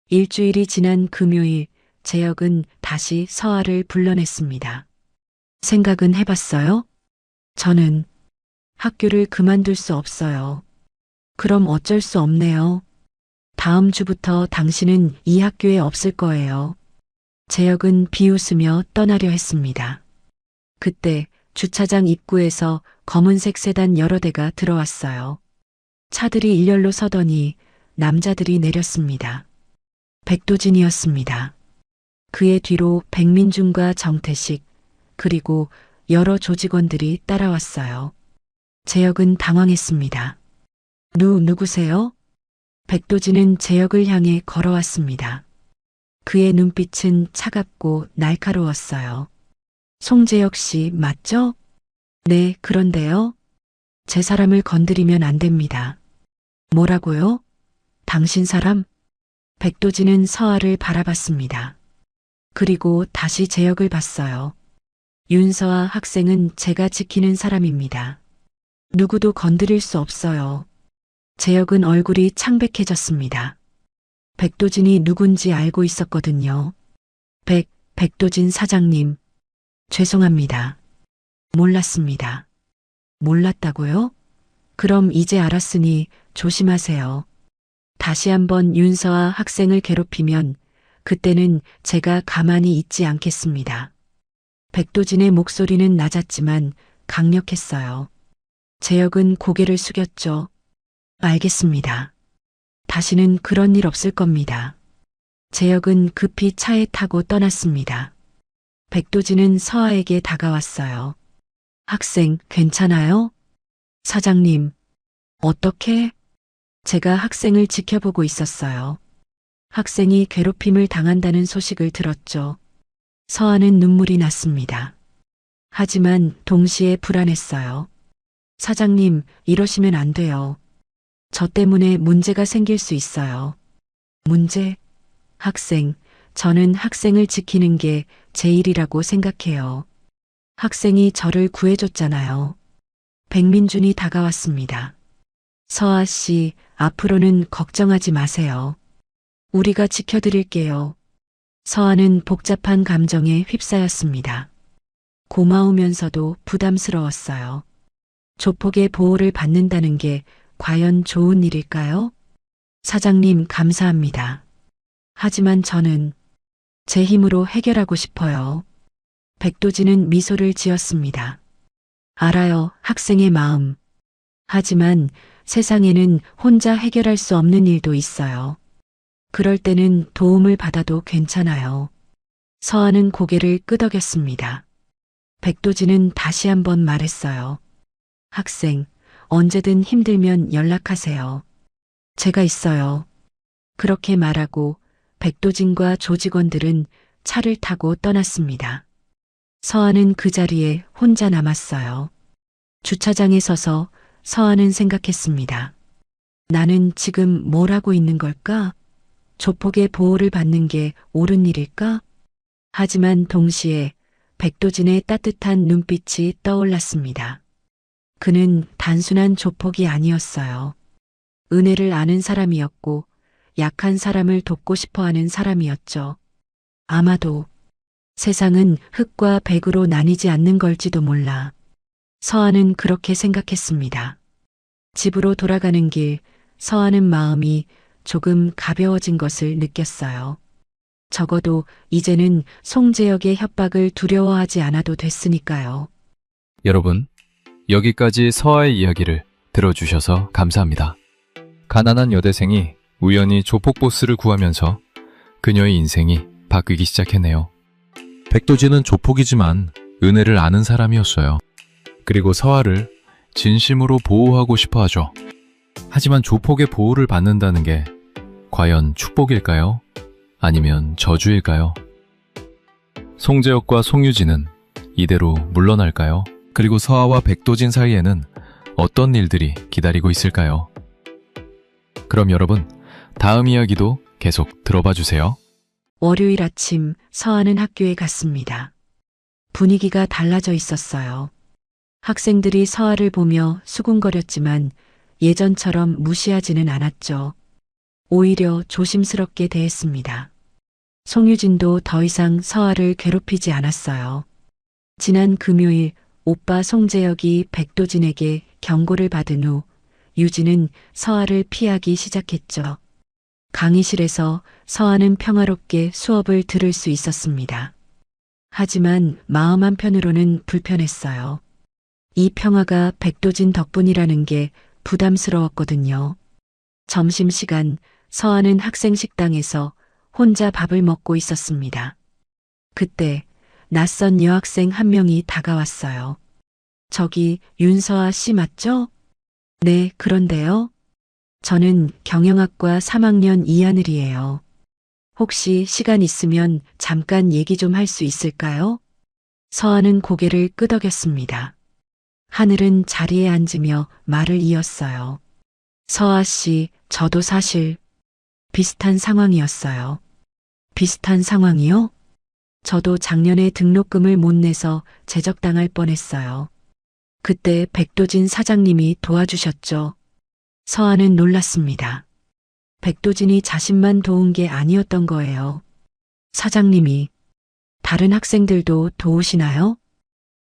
일주일이 지난 금요일 재혁은 다시 서아를 불러냈습니다. 생각은 해봤어요? 저는 학교를 그만둘 수 없어요. 그럼 어쩔 수 없네요. 다음 주부터 당신은 이 학교에 없을 거예요. 재혁은 비웃으며 떠나려 했습니다. 그때 주차장 입구에서 검은색 세단 여러 대가 들어왔어요. 차들이 일렬로 서더니 남자들이 내렸습니다. 백도진이었습니다. 그의 뒤로 백민준과 정태식, 그리고 여러 조직원들이 따라왔어요. 재혁은 당황했습니다. 누구세요? 백도진은 재혁을 향해 걸어왔습니다. 그의 눈빛은 차갑고 날카로웠어요. 송재혁 씨 맞죠? 네, 그런데요. 제 사람을 건드리면 안 됩니다. 뭐라고요? 당신 사람? 백도진은 서아를 바라봤습니다. 그리고 다시 재혁을 봤어요. 윤서아 학생은 제가 지키는 사람입니다. 누구도 건드릴 수 없어요. 재혁은 얼굴이 창백해졌습니다. 백도진이 누군지 알고 있었거든요. 백도진 사장님. 죄송합니다. 몰랐습니다. 몰랐다고요? 그럼 이제 알았으니 조심하세요. 다시 한번 윤서아 학생을 괴롭히면 그때는 제가 가만히 있지 않겠습니다. 백도진의 목소리는 낮았지만 강력했어요. 재혁은 고개를 숙였죠. 알겠습니다. 다시는 그런 일 없을 겁니다. 재혁은 급히 차에 타고 떠났습니다. 백도진은 서아에게 다가왔어요. 학생, 괜찮아요? 사장님, 어떻게? 제가 학생을 지켜보고 있었어요. 학생이 괴롭힘을 당한다는 소식을 들었죠. 서아는 눈물이 났습니다. 하지만 동시에 불안했어요. 사장님, 이러시면 안 돼요. 저 때문에 문제가 생길 수 있어요. 문제? 학생, 저는 학생을 지키는 게 제 일이라고 생각해요. 학생이 저를 구해줬잖아요. 백민준이 다가왔습니다. 서아 씨, 앞으로는 걱정하지 마세요. 우리가 지켜드릴게요. 서아는 복잡한 감정에 휩싸였습니다. 고마우면서도 부담스러웠어요. 조폭의 보호를 받는다는 게 과연 좋은 일일까요? 사장님, 감사합니다. 하지만 저는 제 힘으로 해결하고 싶어요. 백도진은 미소를 지었습니다. 알아요, 학생의 마음. 하지만 세상에는 혼자 해결할 수 없는 일도 있어요. 그럴 때는 도움을 받아도 괜찮아요. 서아는 고개를 끄덕였습니다. 백도진은 다시 한번 말했어요. 학생, 언제든 힘들면 연락하세요. 제가 있어요. 그렇게 말하고 백도진과 조직원들은 차를 타고 떠났습니다. 서아는 그 자리에 혼자 남았어요. 주차장에 서서 서아는 생각했습니다. 나는 지금 뭘 하고 있는 걸까? 조폭의 보호를 받는 게 옳은 일일까? 하지만 동시에 백도진의 따뜻한 눈빛이 떠올랐습니다. 그는 단순한 조폭이 아니었어요. 은혜를 아는 사람이었고 약한 사람을 돕고 싶어 하는 사람이었죠. 아마도 세상은 흑과 백으로 나뉘지 않는 걸지도 몰라. 서아는 그렇게 생각했습니다. 집으로 돌아가는 길, 서아는 마음이 조금 가벼워진 것을 느꼈어요. 적어도 이제는 송재혁의 협박을 두려워하지 않아도 됐으니까요. 여러분, 여기까지 서아의 이야기를 들어주셔서 감사합니다. 가난한 여대생이 우연히 조폭 보스를 구하면서 그녀의 인생이 바뀌기 시작했네요. 백도진은 조폭이지만 은혜를 아는 사람이었어요. 그리고 서아를 진심으로 보호하고 싶어 하죠. 하지만 조폭의 보호를 받는다는 게 과연 축복일까요? 아니면 저주일까요? 송재혁과 송유진은 이대로 물러날까요? 그리고 서아와 백도진 사이에는 어떤 일들이 기다리고 있을까요? 그럼 여러분, 다음 이야기도 계속 들어봐 주세요. 월요일 아침 서아는 학교에 갔습니다. 분위기가 달라져 있었어요. 학생들이 서아를 보며 수군거렸지만 예전처럼 무시하지는 않았죠. 오히려 조심스럽게 대했습니다. 송유진도 더 이상 서아를 괴롭히지 않았어요. 지난 금요일 오빠 송재혁이 백도진에게 경고를 받은 후 유진은 서아를 피하기 시작했죠. 강의실에서 서아는 평화롭게 수업을 들을 수 있었습니다. 하지만 마음 한편으로는 불편했어요. 이 평화가 백도진 덕분이라는 게 부담스러웠거든요. 점심시간 서아는 학생 식당에서 혼자 밥을 먹고 있었습니다. 그때 낯선 여학생 한 명이 다가왔어요. 저기 윤서아 씨 맞죠? 네, 그런데요. 저는 경영학과 3학년 이하늘이에요. 혹시 시간 있으면 잠깐 얘기 좀 할 수 있을까요? 서아는 고개를 끄덕였습니다. 하늘은 자리에 앉으며 말을 이었어요. 서아 씨, 저도 사실 비슷한 상황이었어요. 비슷한 상황이요? 저도 작년에 등록금을 못 내서 제적당할 뻔했어요. 그때 백도진 사장님이 도와주셨죠. 서아는 놀랐습니다. 백도진이 자신만 도운 게 아니었던 거예요. 사장님이 다른 학생들도 도우시나요?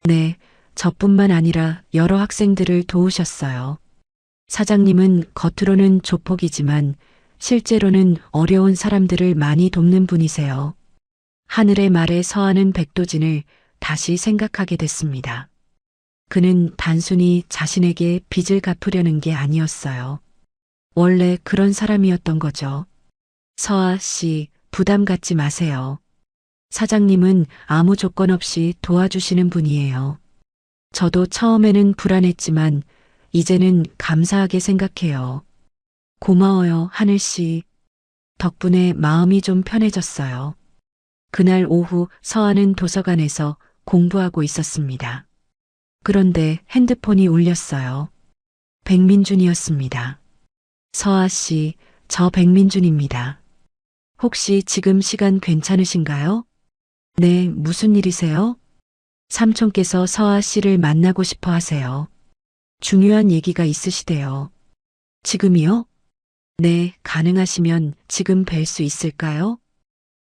네, 저뿐만 아니라 여러 학생들을 도우셨어요. 사장님은 겉으로는 조폭이지만 실제로는 어려운 사람들을 많이 돕는 분이세요. 하늘의 말에 서하는 백도진을 다시 생각하게 됐습니다. 그는 단순히 자신에게 빚을 갚으려는 게 아니었어요. 원래 그런 사람이었던 거죠. 서아 씨, 부담 갖지 마세요. 사장님은 아무 조건 없이 도와주시는 분이에요. 저도 처음에는 불안했지만 이제는 감사하게 생각해요. 고마워요, 하늘 씨. 덕분에 마음이 좀 편해졌어요. 그날 오후 서아는 도서관에서 공부하고 있었습니다. 그런데 핸드폰이 울렸어요. 백민준이었습니다. 서아 씨, 저 백민준입니다. 혹시 지금 시간 괜찮으신가요? 네, 무슨 일이세요? 삼촌께서 서아 씨를 만나고 싶어 하세요. 중요한 얘기가 있으시대요. 지금이요? 네, 가능하시면 지금 뵐 수 있을까요?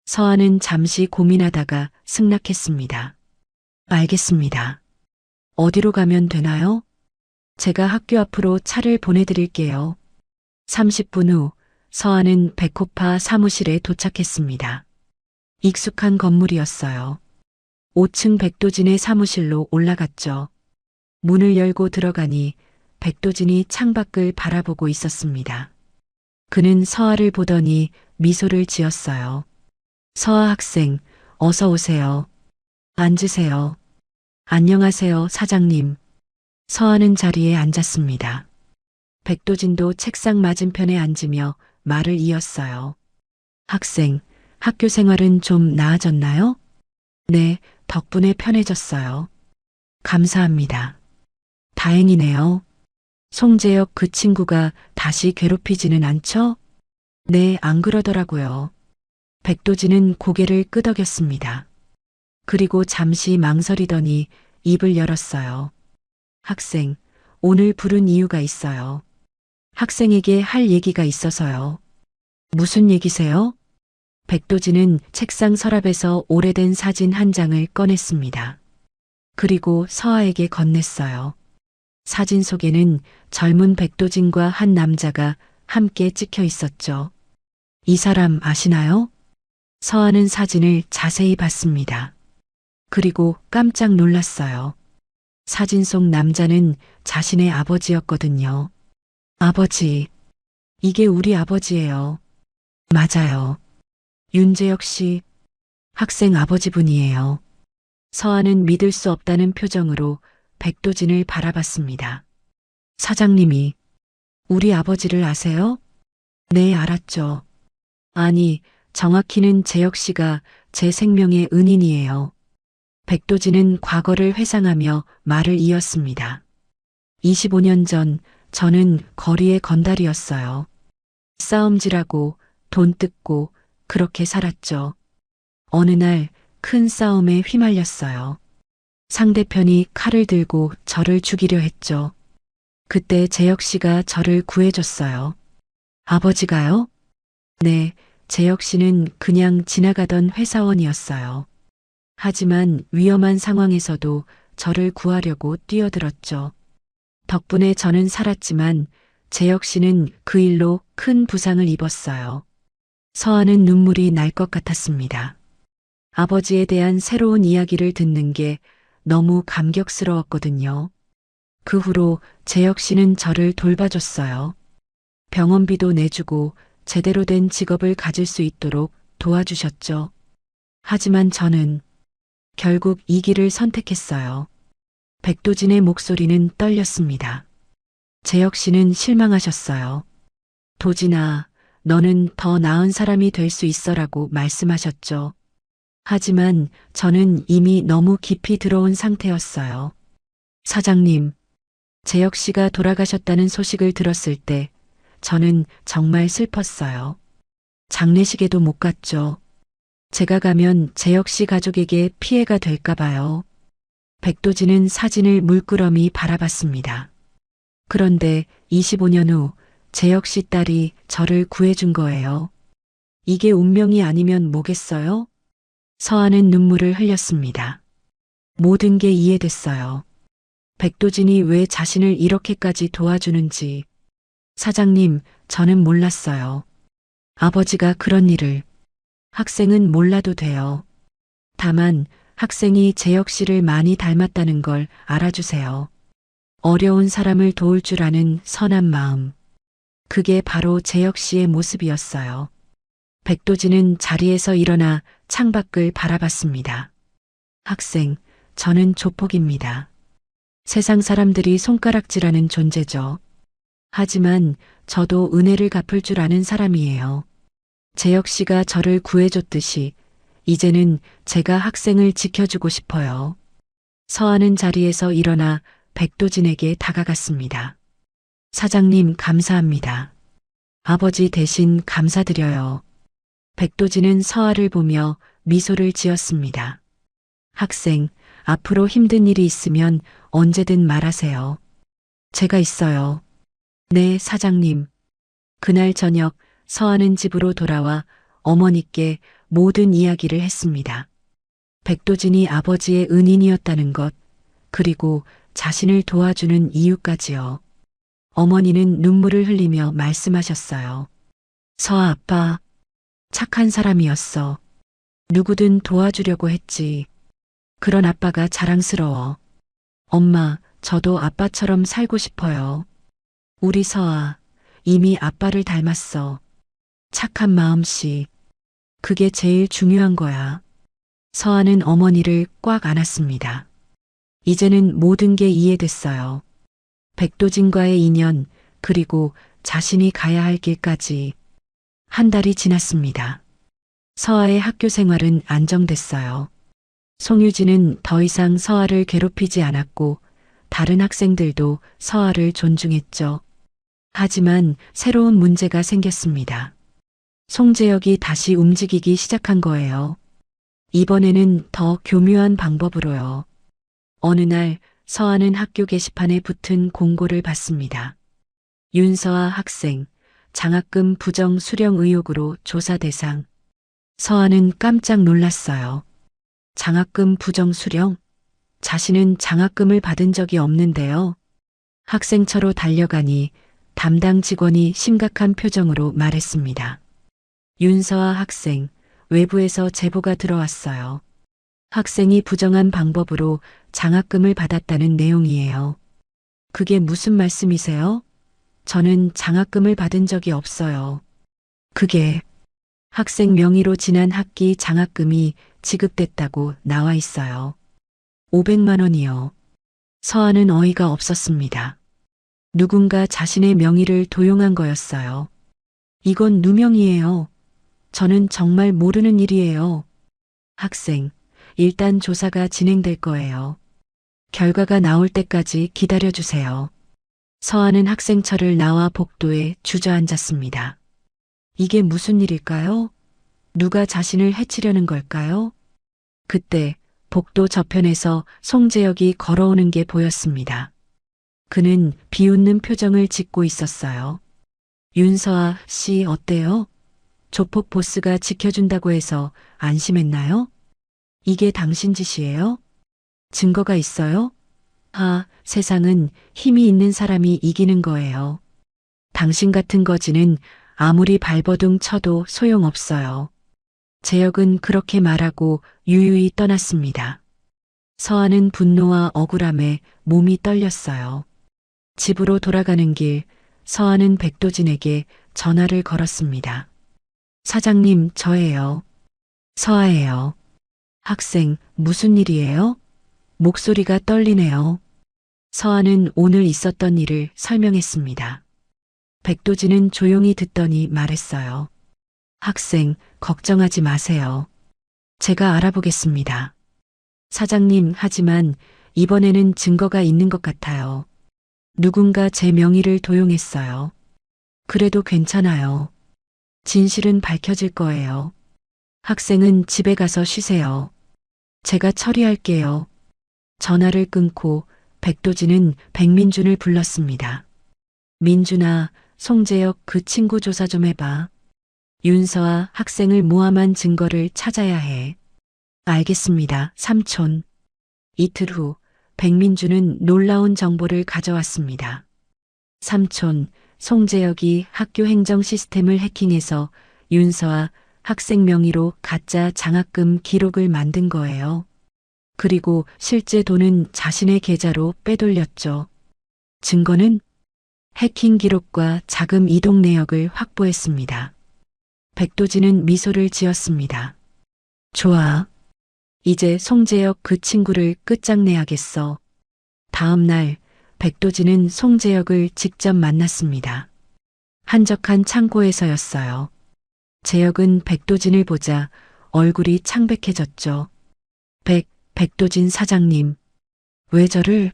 서아는 잠시 고민하다가 승낙했습니다. 알겠습니다. 어디로 가면 되나요? 제가 학교 앞으로 차를 보내드릴게요. 30분 후 서아는 백호파 사무실에 도착했습니다. 익숙한 건물이었어요. 5층 백도진의 사무실로 올라갔죠. 문을 열고 들어가니 백도진이 창밖을 바라보고 있었습니다. 그는 서아를 보더니 미소를 지었어요. 서아 학생, 어서 오세요. 앉으세요. 안녕하세요, 사장님. 서아는 자리에 앉았습니다. 백도진도 책상 맞은편에 앉으며 말을 이었어요. 학생, 학교 생활은 좀 나아졌나요? 네, 덕분에 편해졌어요. 감사합니다. 다행이네요. 송재혁 그 친구가 다시 괴롭히지는 않죠? 네, 안 그러더라고요. 백도진은 고개를 끄덕였습니다. 그리고 잠시 망설이더니 입을 열었어요. 학생, 오늘 부른 이유가 있어요. 학생에게 할 얘기가 있어서요. 무슨 얘기세요? 백도진은 책상 서랍에서 오래된 사진 한 장을 꺼냈습니다. 그리고 서아에게 건넸어요. 사진 속에는 젊은 백도진과 한 남자가 함께 찍혀 있었죠. 이 사람 아시나요? 서아는 사진을 자세히 봤습니다. 그리고 깜짝 놀랐어요. 사진 속 남자는 자신의 아버지였거든요. 아버지. 이게 우리 아버지예요. 맞아요. 윤재혁 씨, 학생 아버지분이에요. 서아는 믿을 수 없다는 표정으로 백도진을 바라봤습니다. 사장님이 우리 아버지를 아세요? 네, 알았죠. 아니, 정확히는 재혁 씨가 제 생명의 은인이에요. 백도진은 과거를 회상하며 말을 이었습니다. 25년 전 저는 거리의 건달이었어요. 싸움질하고 돈 뜯고 그렇게 살았죠. 어느 날 큰 싸움에 휘말렸어요. 상대편이 칼을 들고 저를 죽이려 했죠. 그때 재혁 씨가 저를 구해줬어요. 아버지가요? 네, 재혁 씨는 그냥 지나가던 회사원이었어요. 하지만 위험한 상황에서도 저를 구하려고 뛰어들었죠. 덕분에 저는 살았지만 재혁 씨는 그 일로 큰 부상을 입었어요. 서아는 눈물이 날 것 같았습니다. 아버지에 대한 새로운 이야기를 듣는 게 너무 감격스러웠거든요. 그 후로 재혁 씨는 저를 돌봐줬어요. 병원비도 내주고 제대로 된 직업을 가질 수 있도록 도와주셨죠. 하지만 저는 결국 이 길을 선택했어요. 백도진의 목소리는 떨렸습니다. 재혁 씨는 실망하셨어요. 도진아, 너는 더 나은 사람이 될 수 있어라고 말씀하셨죠. 하지만 저는 이미 너무 깊이 들어온 상태였어요. 사장님, 재혁 씨가 돌아가셨다는 소식을 들었을 때 저는 정말 슬펐어요. 장례식에도 못 갔죠. 제가 가면 재혁 씨 가족에게 피해가 될까 봐요. 백도진은 사진을 물끄러미 바라봤습니다. 그런데 25년 후 재혁 씨 딸이 저를 구해준 거예요. 이게 운명이 아니면 뭐겠어요? 서아는 눈물을 흘렸습니다. 모든 게 이해됐어요. 백도진이 왜 자신을 이렇게까지 도와주는지. 사장님, 저는 몰랐어요. 아버지가 그런 일을. 학생은 몰라도 돼요. 다만 학생이 재혁 씨를 많이 닮았다는 걸 알아주세요. 어려운 사람을 도울 줄 아는 선한 마음. 그게 바로 재혁 씨의 모습이었어요. 백도진은 자리에서 일어나 창밖을 바라봤습니다. 학생, 저는 조폭입니다. 세상 사람들이 손가락질하는 존재죠. 하지만 저도 은혜를 갚을 줄 아는 사람이에요. 재혁 씨가 저를 구해줬듯이 이제는 제가 학생을 지켜주고 싶어요. 서아는 자리에서 일어나 백도진에게 다가갔습니다. 사장님, 감사합니다. 아버지 대신 감사드려요. 백도진은 서아를 보며 미소를 지었습니다. 학생, 앞으로 힘든 일이 있으면 언제든 말하세요. 제가 있어요. 네, 사장님. 그날 저녁 서아는 집으로 돌아와 어머니께 모든 이야기를 했습니다. 백도진이 아버지의 은인이었다는 것, 그리고 자신을 도와주는 이유까지요. 어머니는 눈물을 흘리며 말씀하셨어요. 서아 아빠, 착한 사람이었어. 누구든 도와주려고 했지. 그런 아빠가 자랑스러워. 엄마, 저도 아빠처럼 살고 싶어요. 우리 서아, 이미 아빠를 닮았어. 착한 마음씨. 그게 제일 중요한 거야. 서아는 어머니를 꽉 안았습니다. 이제는 모든 게 이해됐어요. 백도진과의 인연, 그리고 자신이 가야 할 길까지. 한 달이 지났습니다. 서아의 학교 생활은 안정됐어요. 송유진은 더 이상 서아를 괴롭히지 않았고 다른 학생들도 서아를 존중했죠. 하지만 새로운 문제가 생겼습니다. 송재혁이 다시 움직이기 시작한 거예요. 이번에는 더 교묘한 방법으로요. 어느 날 서아는 학교 게시판에 붙은 공고를 봤습니다. 윤서아 학생, 장학금 부정 수령 의혹으로 조사 대상. 서아는 깜짝 놀랐어요. 장학금 부정 수령? 자신은 장학금을 받은 적이 없는데요. 학생처로 달려가니 담당 직원이 심각한 표정으로 말했습니다. 윤서아 학생, 외부에서 제보가 들어왔어요. 학생이 부정한 방법으로 장학금을 받았다는 내용이에요. 그게 무슨 말씀이세요? 저는 장학금을 받은 적이 없어요. 그게 학생 명의로 지난 학기 장학금이 지급됐다고 나와 있어요. 500만 원이요. 서아는 어이가 없었습니다. 누군가 자신의 명의를 도용한 거였어요. 이건 누명이에요. 저는 정말 모르는 일이에요. 학생, 일단 조사가 진행될 거예요. 결과가 나올 때까지 기다려주세요. 서아는 학생처를 나와 복도에 주저앉았습니다. 이게 무슨 일일까요? 누가 자신을 해치려는 걸까요? 그때 복도 저편에서 송재혁이 걸어오는 게 보였습니다. 그는 비웃는 표정을 짓고 있었어요. 윤서아 씨 어때요? 조폭 보스가 지켜준다고 해서 안심했나요? 이게 당신 짓이에요? 증거가 있어요? 아, 세상은 힘이 있는 사람이 이기는 거예요. 당신 같은 거지는 아무리 발버둥 쳐도 소용없어요. 재혁은 그렇게 말하고 유유히 떠났습니다. 서아는 분노와 억울함에 몸이 떨렸어요. 집으로 돌아가는 길, 서아는 백도진에게 전화를 걸었습니다. 사장님, 저예요. 서아예요. 학생, 무슨 일이에요? 목소리가 떨리네요. 서아는 오늘 있었던 일을 설명했습니다. 백도진은 조용히 듣더니 말했어요. 학생, 걱정하지 마세요. 제가 알아보겠습니다. 사장님, 하지만 이번에는 증거가 있는 것 같아요. 누군가 제 명의를 도용했어요. 그래도 괜찮아요. 진실은 밝혀질 거예요. 학생은 집에 가서 쉬세요. 제가 처리할게요. 전화를 끊고 백도진은 백민준을 불렀습니다. 민준아, 송재혁 그 친구 조사 좀 해봐. 윤서와 학생을 모함한 증거를 찾아야 해. 알겠습니다, 삼촌. 이틀 후 백민준은 놀라운 정보를 가져왔습니다. 삼촌, 송재혁이 학교 행정 시스템을 해킹해서 윤서와 학생 명의로 가짜 장학금 기록을 만든 거예요. 그리고 실제 돈은 자신의 계좌로 빼돌렸죠. 증거는 해킹 기록과 자금 이동 내역을 확보했습니다. 백도진은 미소를 지었습니다. 좋아. 이제 송재혁 그 친구를 끝장내야겠어. 다음 날 백도진은 송재혁을 직접 만났습니다. 한적한 창고에서였어요. 재혁은 백도진을 보자 얼굴이 창백해졌죠. 백도진 사장님. 왜 저를?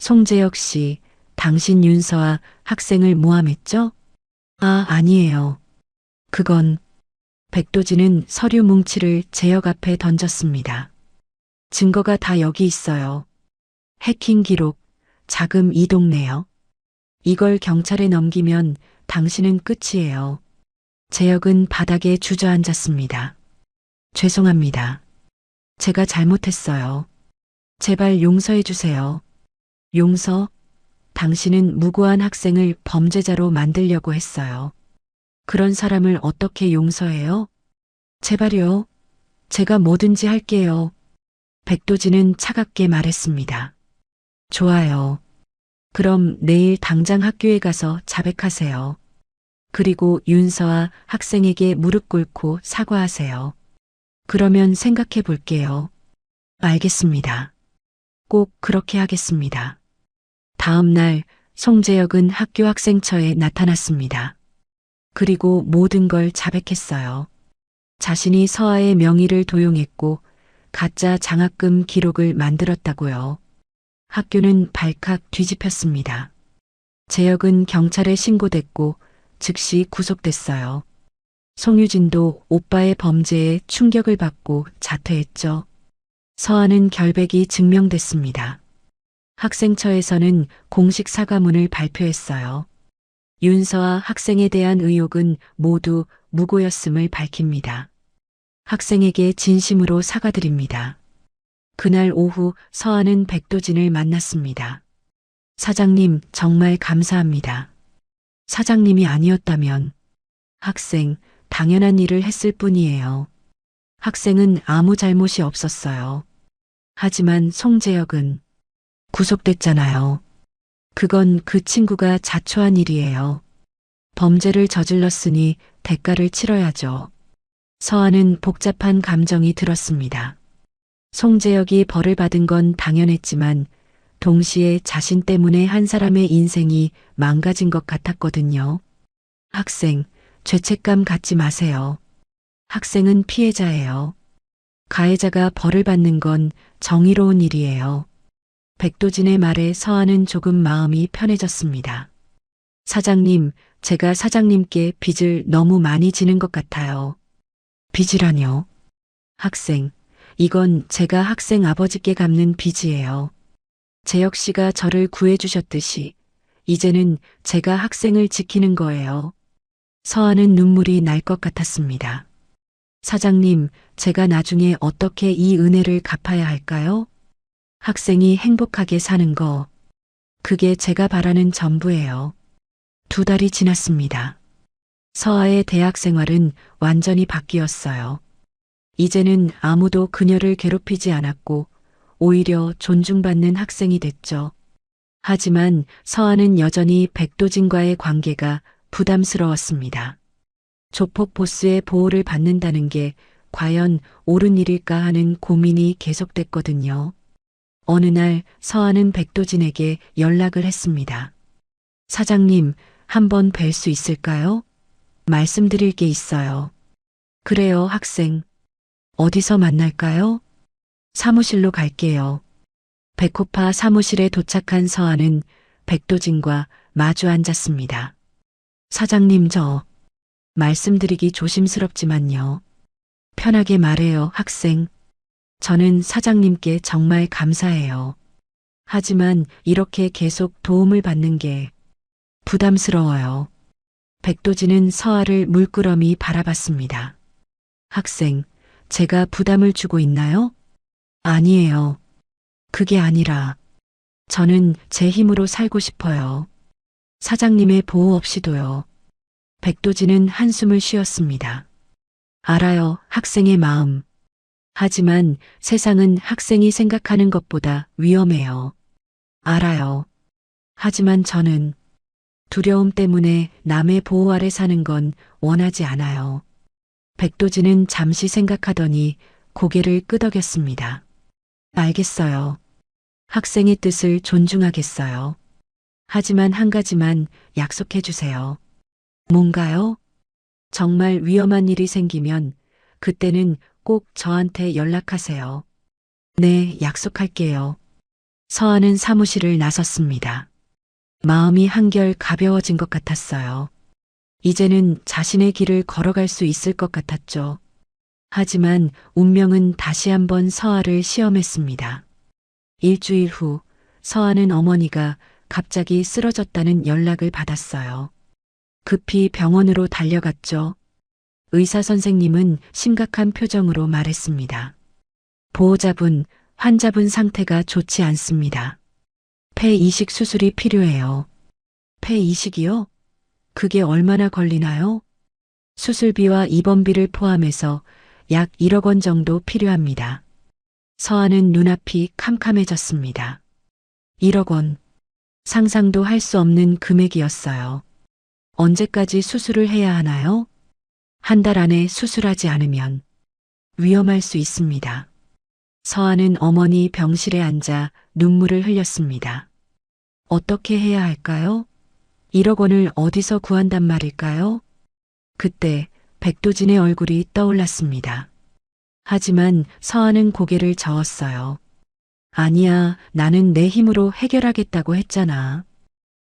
송재혁 씨, 당신 윤서와 학생을 모함했죠? 아니에요. 그건 백도진은 서류 뭉치를 재혁 앞에 던졌습니다. 증거가 다 여기 있어요. 해킹 기록, 자금 이동 내역. 이걸 경찰에 넘기면 당신은 끝이에요. 재혁은 바닥에 주저앉았습니다. 죄송합니다. 제가 잘못했어요. 제발 용서해 주세요. 용서? 당신은 무고한 학생을 범죄자로 만들려고 했어요. 그런 사람을 어떻게 용서해요? 제발요. 제가 뭐든지 할게요. 백도진은 차갑게 말했습니다. 좋아요. 그럼 내일 당장 학교에 가서 자백하세요. 그리고 윤서와 학생에게 무릎 꿇고 사과하세요. 그러면 생각해 볼게요. 알겠습니다. 꼭 그렇게 하겠습니다. 다음 날 송재혁은 학교 학생처에 나타났습니다. 그리고 모든 걸 자백했어요. 자신이 서아의 명의를 도용했고 가짜 장학금 기록을 만들었다고요. 학교는 발칵 뒤집혔습니다. 재혁은 경찰에 신고됐고 즉시 구속됐어요. 송유진도 오빠의 범죄에 충격을 받고 자퇴했죠. 서아는 결백이 증명됐습니다. 학생처에서는 공식 사과문을 발표했어요. 윤서와 학생에 대한 의혹은 모두 무고였음을 밝힙니다. 학생에게 진심으로 사과드립니다. 그날 오후 서아는 백도진을 만났습니다. 사장님, 정말 감사합니다. 사장님이 아니었다면 학생, 당연한 일을 했을 뿐이에요. 학생은 아무 잘못이 없었어요. 하지만 송재혁은 구속됐잖아요. 그건 그 친구가 자초한 일이에요. 범죄를 저질렀으니 대가를 치러야죠. 서아는 복잡한 감정이 들었습니다. 송재혁이 벌을 받은 건 당연했지만 동시에 자신 때문에 한 사람의 인생이 망가진 것 같았거든요. 학생, 죄책감 갖지 마세요. 학생은 피해자예요. 가해자가 벌을 받는 건 정의로운 일이에요. 백도진의 말에 서아는 조금 마음이 편해졌습니다. 사장님, 제가 사장님께 빚을 너무 많이 지는 것 같아요. 빚이라뇨? 학생, 이건 제가 학생 아버지께 갚는 빚이에요. 재혁 씨가 저를 구해주셨듯이 이제는 제가 학생을 지키는 거예요. 서아는 눈물이 날 것 같았습니다. 사장님, 제가 나중에 어떻게 이 은혜를 갚아야 할까요? 학생이 행복하게 사는 거, 그게 제가 바라는 전부예요. 2달이 지났습니다. 서아의 대학 생활은 완전히 바뀌었어요. 이제는 아무도 그녀를 괴롭히지 않았고 오히려 존중받는 학생이 됐죠. 하지만 서아는 여전히 백도진과의 관계가 부담스러웠습니다. 조폭 보스의 보호를 받는다는 게 과연 옳은 일일까 하는 고민이 계속됐거든요. 어느 날 서아는 백도진에게 연락을 했습니다. 사장님, 한번 뵐 수 있을까요? 말씀드릴 게 있어요. 그래요, 학생. 어디서 만날까요? 사무실로 갈게요. 백호파 사무실에 도착한 서아는 백도진과 마주 앉았습니다. 사장님, 말씀드리기 조심스럽지만요. 편하게 말해요, 학생. 저는 사장님께 정말 감사해요. 하지만 이렇게 계속 도움을 받는 게 부담스러워요. 백도진은 서아를 물끄러미 바라봤습니다. 학생, 제가 부담을 주고 있나요? 아니에요. 그게 아니라 저는 제 힘으로 살고 싶어요. 사장님의 보호 없이도요. 백도진은 한숨을 쉬었습니다. 알아요, 학생의 마음. 하지만 세상은 학생이 생각하는 것보다 위험해요. 알아요. 하지만 저는 두려움 때문에 남의 보호 아래 사는 건 원하지 않아요. 백도진은 잠시 생각하더니 고개를 끄덕였습니다. 알겠어요. 학생의 뜻을 존중하겠어요. 하지만 한 가지만 약속해 주세요. 뭔가요? 정말 위험한 일이 생기면 그때는 꼭 저한테 연락하세요. 네, 약속할게요. 서아는 사무실을 나섰습니다. 마음이 한결 가벼워진 것 같았어요. 이제는 자신의 길을 걸어갈 수 있을 것 같았죠. 하지만 운명은 다시 한번 서아를 시험했습니다. 일주일 후 서아는 어머니가 갑자기 쓰러졌다는 연락을 받았어요. 급히 병원으로 달려갔죠. 의사 선생님은 심각한 표정으로 말했습니다. 보호자분, 환자분 상태가 좋지 않습니다. 폐 이식 수술이 필요해요. 폐 이식이요? 그게 얼마나 걸리나요? 수술비와 입원비를 포함해서 약 1억 원 정도 필요합니다. 서아는 눈앞이 캄캄해졌습니다. 1억 원. 상상도 할 수 없는 금액이었어요. 언제까지 수술을 해야 하나요? 한 달 안에 수술하지 않으면 위험할 수 있습니다. 서아는 어머니 병실에 앉아 눈물을 흘렸습니다. 어떻게 해야 할까요? 1억 원을 어디서 구한단 말일까요? 그때 백도진의 얼굴이 떠올랐습니다. 하지만 서아는 고개를 저었어요. 아니야, 나는 내 힘으로 해결하겠다고 했잖아.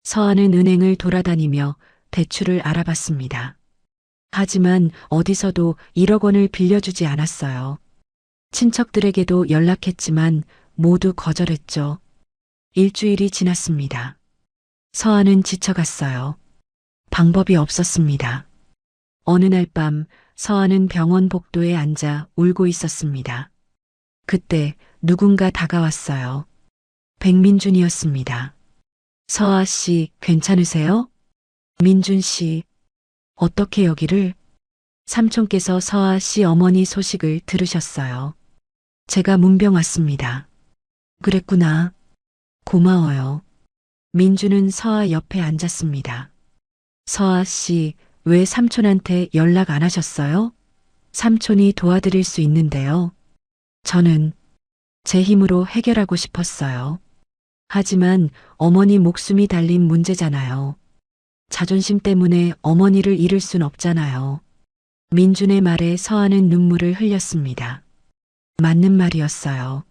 서아는 은행을 돌아다니며 대출을 알아봤습니다. 하지만 어디서도 1억 원을 빌려주지 않았어요. 친척들에게도 연락했지만 모두 거절했죠. 일주일이 지났습니다. 서아는 지쳐갔어요. 방법이 없었습니다. 어느 날 밤 서아는 병원 복도에 앉아 울고 있었습니다. 그때 누군가 다가왔어요. 백민준이었습니다. 서아 씨, 괜찮으세요? 민준 씨, 어떻게 여기를? 삼촌께서 서아 씨 어머니 소식을 들으셨어요. 제가 문병 왔습니다. 그랬구나. 고마워요. 민준은 서아 옆에 앉았습니다. 서아 씨, 왜 삼촌한테 연락 안 하셨어요? 삼촌이 도와드릴 수 있는데요. 저는 제 힘으로 해결하고 싶었어요. 하지만 어머니 목숨이 달린 문제잖아요. 자존심 때문에 어머니를 잃을 순 없잖아요. 민준의 말에 서아는 눈물을 흘렸습니다. 맞는 말이었어요.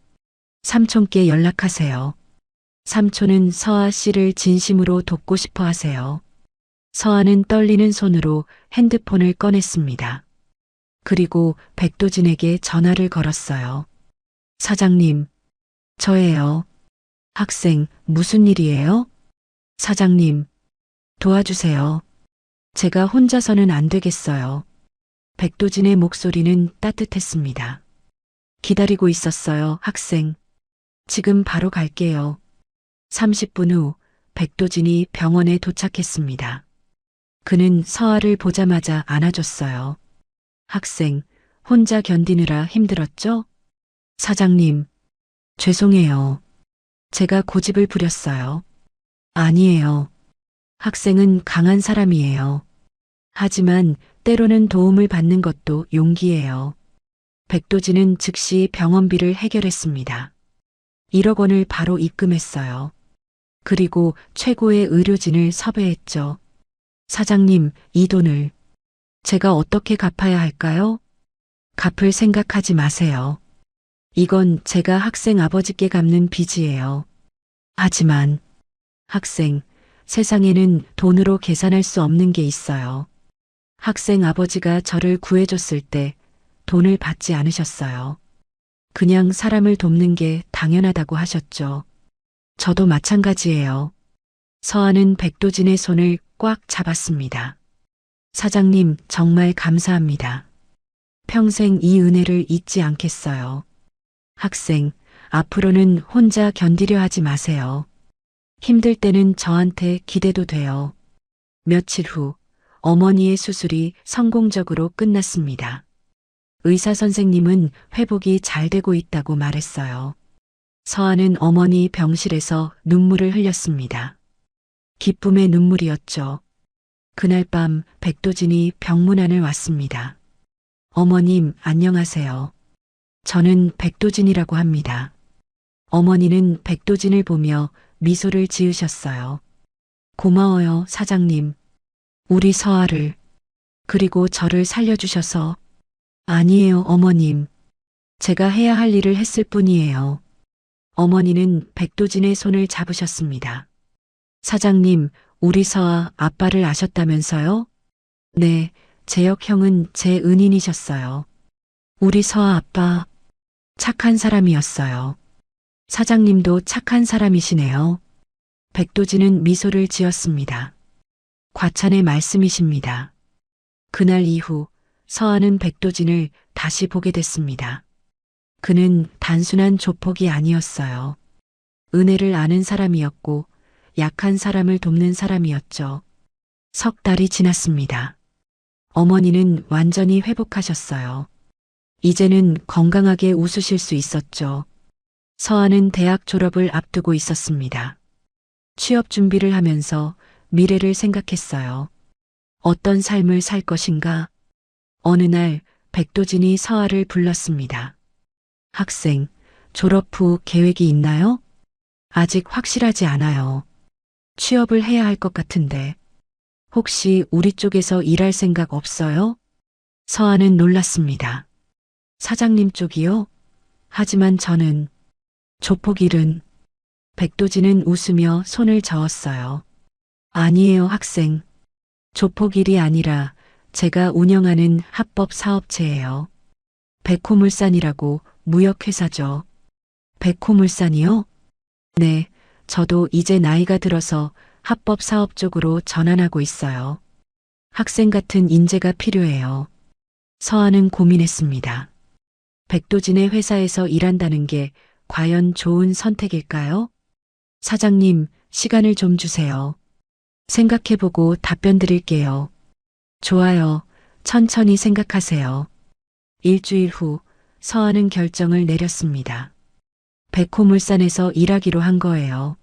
삼촌께 연락하세요. 삼촌은 서아 씨를 진심으로 돕고 싶어 하세요. 서아는 떨리는 손으로 핸드폰을 꺼냈습니다. 그리고 백도진에게 전화를 걸었어요. 사장님, 저예요. 학생, 무슨 일이에요? 사장님, 도와주세요. 제가 혼자서는 안 되겠어요. 백도진의 목소리는 따뜻했습니다. 기다리고 있었어요, 학생. 지금 바로 갈게요. 30분 후 백도진이 병원에 도착했습니다. 그는 서아를 보자마자 안아줬어요. 학생, 혼자 견디느라 힘들었죠? 사장님, 죄송해요. 제가 고집을 부렸어요. 아니에요. 학생은 강한 사람이에요. 하지만 때로는 도움을 받는 것도 용기예요. 백도진은 즉시 병원비를 해결했습니다. 1억 원을 바로 입금했어요. 그리고 최고의 의료진을 섭외했죠. 사장님, 이 돈을 제가 어떻게 갚아야 할까요? 갚을 생각하지 마세요. 이건 제가 학생 아버지께 갚는 빚이에요. 하지만 학생, 세상에는 돈으로 계산할 수 없는 게 있어요. 학생 아버지가 저를 구해줬을 때 돈을 받지 않으셨어요. 그냥 사람을 돕는 게 당연하다고 하셨죠. 저도 마찬가지예요. 서아는 백도진의 손을 꽉 잡았습니다. 사장님, 정말 감사합니다. 평생 이 은혜를 잊지 않겠어요. 학생, 앞으로는 혼자 견디려 하지 마세요. 힘들 때는 저한테 기대도 돼요. 며칠 후 어머니의 수술이 성공적으로 끝났습니다. 의사 선생님은 회복이 잘 되고 있다고 말했어요. 서아는 어머니 병실에서 눈물을 흘렸습니다. 기쁨의 눈물이었죠. 그날 밤 백도진이 병문안을 왔습니다. 어머님, 안녕하세요. 저는 백도진이라고 합니다. 어머니는 백도진을 보며 미소를 지으셨어요. 고마워요, 사장님. 우리 서아를, 그리고 저를 살려주셔서. 아니에요, 어머님. 제가 해야 할 일을 했을 뿐이에요. 어머니는 백도진의 손을 잡으셨습니다. 사장님, 우리 서아 아빠를 아셨다면서요? 네, 재혁 형은 제 은인이셨어요. 우리 서아 아빠, 착한 사람이었어요. 사장님도 착한 사람이시네요. 백도진은 미소를 지었습니다. 과찬의 말씀이십니다. 그날 이후 서아는 백도진을 다시 보게 됐습니다. 그는 단순한 조폭이 아니었어요. 은혜를 아는 사람이었고 약한 사람을 돕는 사람이었죠. 석 달이 지났습니다. 어머니는 완전히 회복하셨어요. 이제는 건강하게 웃으실 수 있었죠. 서아는 대학 졸업을 앞두고 있었습니다. 취업 준비를 하면서 미래를 생각했어요. 어떤 삶을 살 것인가? 어느 날 백도진이 서아를 불렀습니다. 학생, 졸업 후 계획이 있나요? 아직 확실하지 않아요. 취업을 해야 할 것 같은데. 혹시 우리 쪽에서 일할 생각 없어요? 서아는 놀랐습니다. 사장님 쪽이요? 하지만 저는 조폭일은. 백도진은 웃으며 손을 저었어요. 아니에요, 학생. 조폭일이 아니라 제가 운영하는 합법 사업체예요. 백호물산이라고 무역회사죠. 백호물산이요? 네, 저도 이제 나이가 들어서 합법 사업 쪽으로 전환하고 있어요. 학생 같은 인재가 필요해요. 서아는 고민했습니다. 백도진의 회사에서 일한다는 게 과연 좋은 선택일까요? 사장님, 시간을 좀 주세요. 생각해보고 답변 드릴게요. 좋아요. 천천히 생각하세요. 일주일 후 서아는 결정을 내렸습니다. 백호물산에서 일하기로 한 거예요.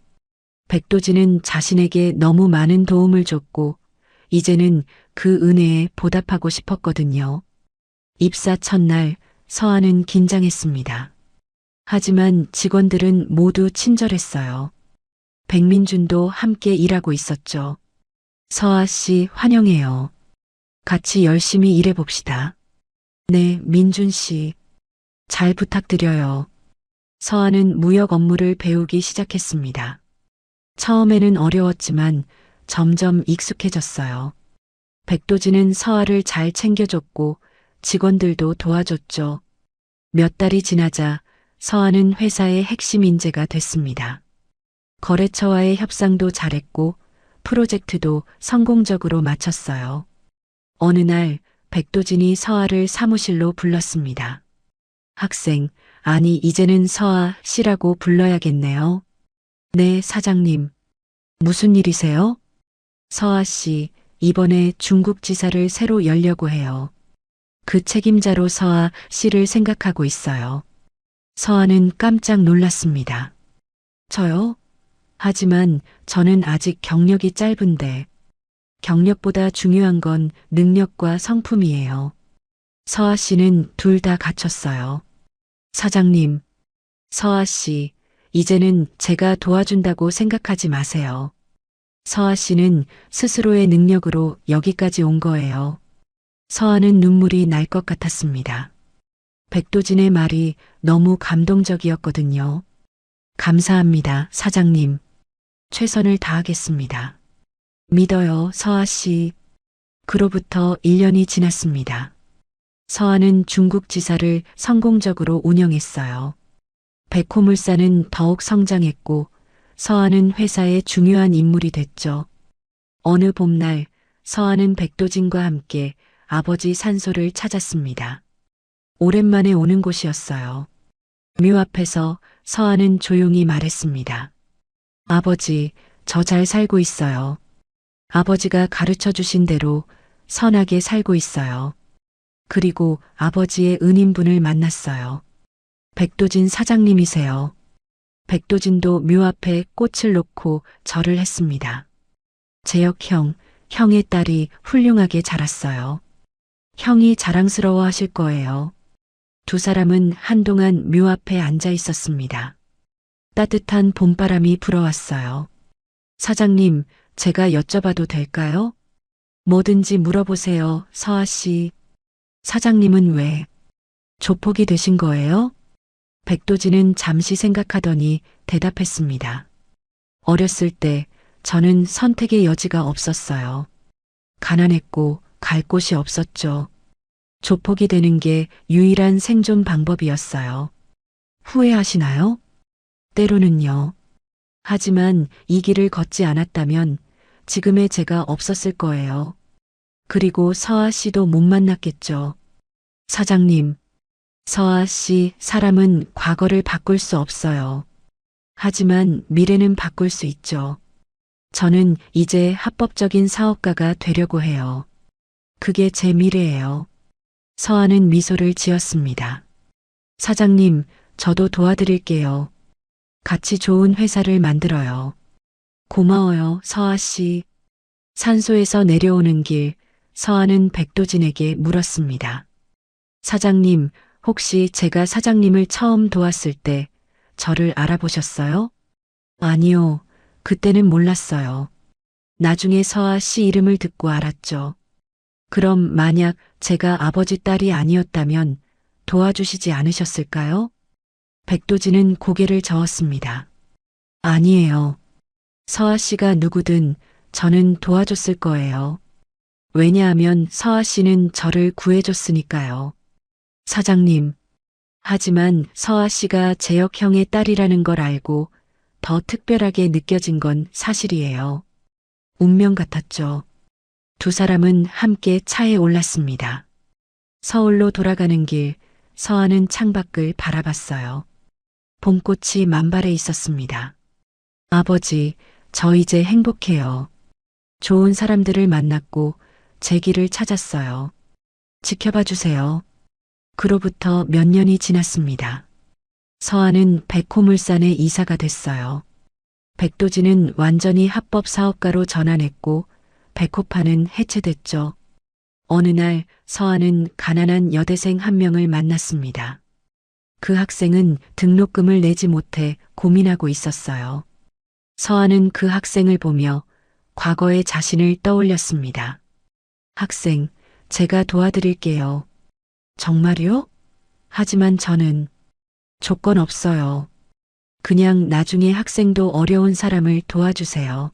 백도진은 자신에게 너무 많은 도움을 줬고 이제는 그 은혜에 보답하고 싶었거든요. 입사 첫날 서아는 긴장했습니다. 하지만 직원들은 모두 친절했어요. 백민준도 함께 일하고 있었죠. 서아 씨 환영해요. 같이 열심히 일해봅시다. 네, 민준 씨. 잘 부탁드려요. 서아는 무역 업무를 배우기 시작했습니다. 처음에는 어려웠지만 점점 익숙해졌어요. 백도진은 서아를 잘 챙겨줬고 직원들도 도와줬죠. 몇 달이 지나자 서아는 회사의 핵심 인재가 됐습니다. 거래처와의 협상도 잘했고 프로젝트도 성공적으로 마쳤어요. 어느 날 백도진이 서아를 사무실로 불렀습니다. 학생, 아니 이제는 서아 씨라고 불러야겠네요. 네, 사장님. 무슨 일이세요? 서아 씨, 이번에 중국 지사를 새로 열려고 해요. 그 책임자로 서아 씨를 생각하고 있어요. 서아는 깜짝 놀랐습니다. 저요? 하지만 저는 아직 경력이 짧은데 경력보다 중요한 건 능력과 성품이에요. 서아 씨는 둘 다 갖췄어요. 사장님, 서아 씨, 이제는 제가 도와준다고 생각하지 마세요. 서아 씨는 스스로의 능력으로 여기까지 온 거예요. 서아는 눈물이 날 것 같았습니다. 백도진의 말이 너무 감동적이었거든요. 감사합니다, 사장님. 최선을 다하겠습니다. 믿어요, 서아 씨. 그로부터 1년이 지났습니다. 서아는 중국 지사를 성공적으로 운영했어요. 백호물산은 더욱 성장했고 서아는 회사의 중요한 인물이 됐죠. 어느 봄날 서아는 백도진과 함께 아버지 산소를 찾았습니다. 오랜만에 오는 곳이었어요. 묘 앞에서 서아는 조용히 말했습니다. 아버지, 저 잘 살고 있어요. 아버지가 가르쳐 주신 대로 선하게 살고 있어요. 그리고 아버지의 은인분을 만났어요. 백도진 사장님이세요. 백도진도 묘 앞에 꽃을 놓고 절을 했습니다. 재혁 형, 형의 딸이 훌륭하게 자랐어요. 형이 자랑스러워 하실 거예요. 두 사람은 한동안 묘 앞에 앉아 있었습니다. 따뜻한 봄바람이 불어왔어요. 사장님, 제가 여쭤봐도 될까요? 뭐든지 물어보세요, 서아 씨. 사장님은 왜 조폭이 되신 거예요? 백도진은 잠시 생각하더니 대답했습니다. 어렸을 때 저는 선택의 여지가 없었어요. 가난했고 갈 곳이 없었죠. 조폭이 되는 게 유일한 생존 방법이었어요. 후회하시나요? 때로는요. 하지만 이 길을 걷지 않았다면 지금의 제가 없었을 거예요. 그리고 서아 씨도 못 만났겠죠. 사장님, 서아 씨, 사람은 과거를 바꿀 수 없어요. 하지만 미래는 바꿀 수 있죠. 저는 이제 합법적인 사업가가 되려고 해요. 그게 제 미래예요. 서아는 미소를 지었습니다. 사장님, 저도 도와드릴게요. 같이 좋은 회사를 만들어요. 고마워요, 서아 씨. 산소에서 내려오는 길, 서아는 백도진에게 물었습니다. 사장님, 혹시 제가 사장님을 처음 도왔을 때 저를 알아보셨어요? 아니요, 그때는 몰랐어요. 나중에 서아 씨 이름을 듣고 알았죠. 그럼 만약 제가 아버지 딸이 아니었다면 도와주시지 않으셨을까요? 백도진은 고개를 저었습니다. 아니에요. 서아 씨가 누구든 저는 도와줬을 거예요. 왜냐하면 서아 씨는 저를 구해줬으니까요. 사장님, 하지만 서아 씨가 재혁 형의 딸이라는 걸 알고 더 특별하게 느껴진 건 사실이에요. 운명 같았죠. 두 사람은 함께 차에 올랐습니다. 서울로 돌아가는 길, 서아는 창밖을 바라봤어요. 봄꽃이 만발해 있었습니다. 아버지, 저 이제 행복해요. 좋은 사람들을 만났고 제 길을 찾았어요. 지켜봐 주세요. 그로부터 몇 년이 지났습니다. 서아는 백호물산의 이사가 됐어요. 백도진은 완전히 합법 사업가로 전환했고 백호파는 해체됐죠. 어느 날 서아는 가난한 여대생 한 명을 만났습니다. 그 학생은 등록금을 내지 못해 고민하고 있었어요. 서아는 그 학생을 보며 과거의 자신을 떠올렸습니다. 학생, 제가 도와드릴게요. 정말요? 하지만 저는 조건 없어요. 그냥 나중에 학생도 어려운 사람을 도와주세요.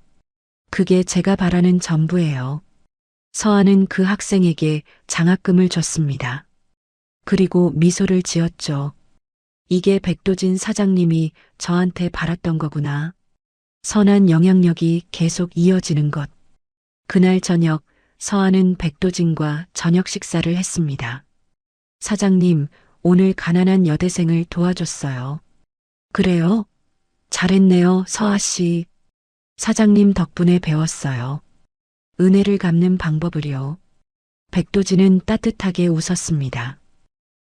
그게 제가 바라는 전부예요. 서아는 그 학생에게 장학금을 줬습니다. 그리고 미소를 지었죠. 이게 백도진 사장님이 저한테 바랐던 거구나. 선한 영향력이 계속 이어지는 것. 그날 저녁 서아는 백도진과 저녁 식사를 했습니다. 사장님, 오늘 가난한 여대생을 도와줬어요. 그래요? 잘했네요, 서아 씨. 사장님 덕분에 배웠어요. 은혜를 갚는 방법을요. 백도진은 따뜻하게 웃었습니다.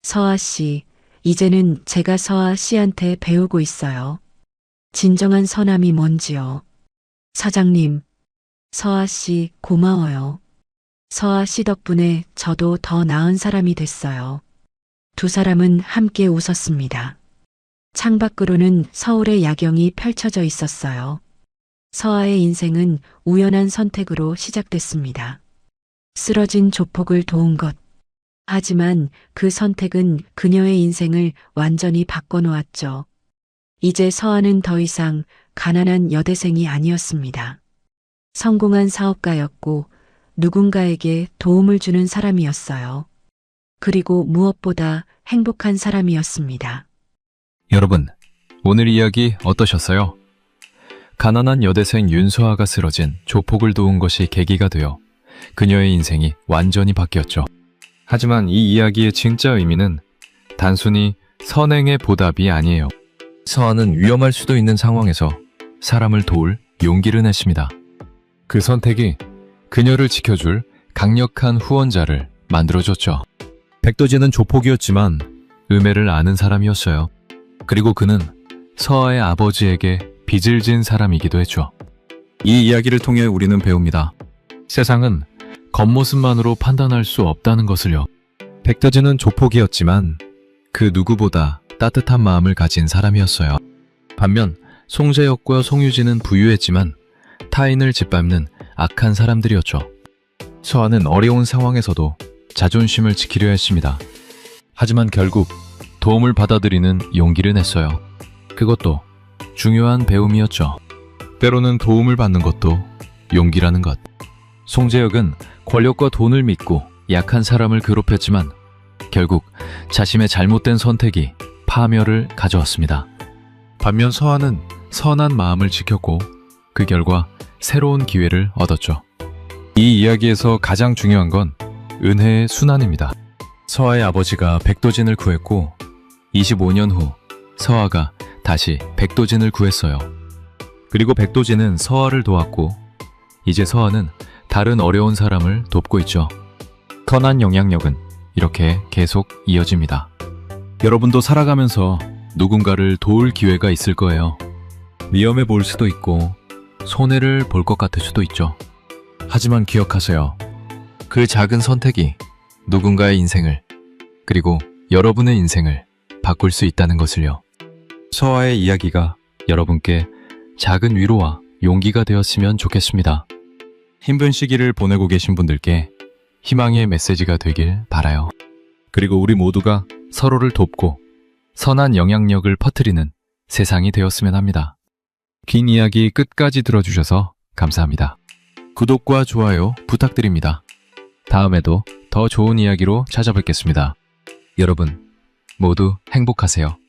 서아 씨, 이제는 제가 서아 씨한테 배우고 있어요. 진정한 선함이 뭔지요. 사장님, 서아 씨 고마워요. 서아 씨 덕분에 저도 더 나은 사람이 됐어요. 두 사람은 함께 웃었습니다. 창밖으로는 서울의 야경이 펼쳐져 있었어요. 서아의 인생은 우연한 선택으로 시작됐습니다. 쓰러진 조폭을 도운 것. 하지만 그 선택은 그녀의 인생을 완전히 바꿔놓았죠. 이제 서아는 더 이상 가난한 여대생이 아니었습니다. 성공한 사업가였고 누군가에게 도움을 주는 사람이었어요. 그리고 무엇보다 행복한 사람이었습니다. 여러분, 오늘 이야기 어떠셨어요? 가난한 여대생 윤서아가 쓰러진 조폭을 도운 것이 계기가 되어 그녀의 인생이 완전히 바뀌었죠. 하지만 이 이야기의 진짜 의미는 단순히 선행의 보답이 아니에요. 서아는 위험할 수도 있는 상황에서 사람을 도울 용기를 냈습니다. 그 선택이 그녀를 지켜줄 강력한 후원자를 만들어줬죠. 백도진은 조폭이었지만 음해를 아는 사람이었어요. 그리고 그는 서아의 아버지에게 빚을 진 사람이기도 했죠. 이 이야기를 통해 우리는 배웁니다. 세상은 겉모습만으로 판단할 수 없다는 것을요. 백도진은 조폭이었지만 그 누구보다 따뜻한 마음을 가진 사람이었어요. 반면 송재혁과 송유진은 부유했지만 타인을 짓밟는 악한 사람들이었죠. 서아는 어려운 상황에서도 자존심을 지키려 했습니다. 하지만 결국 도움을 받아들이는 용기를 냈어요. 그것도 중요한 배움이었죠. 때로는 도움을 받는 것도 용기라는 것. 송재혁은 권력과 돈을 믿고 약한 사람을 괴롭혔지만 결국 자신의 잘못된 선택이 파멸을 가져왔습니다. 반면 서아는 선한 마음을 지켰고 그 결과 새로운 기회를 얻었죠. 이 이야기에서 가장 중요한 건 은혜의 순환입니다. 서아의 아버지가 백도진을 구했고 25년 후 서아가 다시 백도진을 구했어요. 그리고 백도진은 서아를 도왔고 이제 서아는 다른 어려운 사람을 돕고 있죠. 선한 영향력은 이렇게 계속 이어집니다. 여러분도 살아가면서 누군가를 도울 기회가 있을 거예요. 위험해 보일 수도 있고 손해를 볼 것 같을 수도 있죠. 하지만 기억하세요. 그 작은 선택이 누군가의 인생을 그리고 여러분의 인생을 바꿀 수 있다는 것을요. 서아의 이야기가 여러분께 작은 위로와 용기가 되었으면 좋겠습니다. 힘든 시기를 보내고 계신 분들께 희망의 메시지가 되길 바라요. 그리고 우리 모두가 서로를 돕고 선한 영향력을 퍼뜨리는 세상이 되었으면 합니다. 긴 이야기 끝까지 들어주셔서 감사합니다. 구독과 좋아요 부탁드립니다. 다음에도 더 좋은 이야기로 찾아뵙겠습니다. 여러분 모두 행복하세요.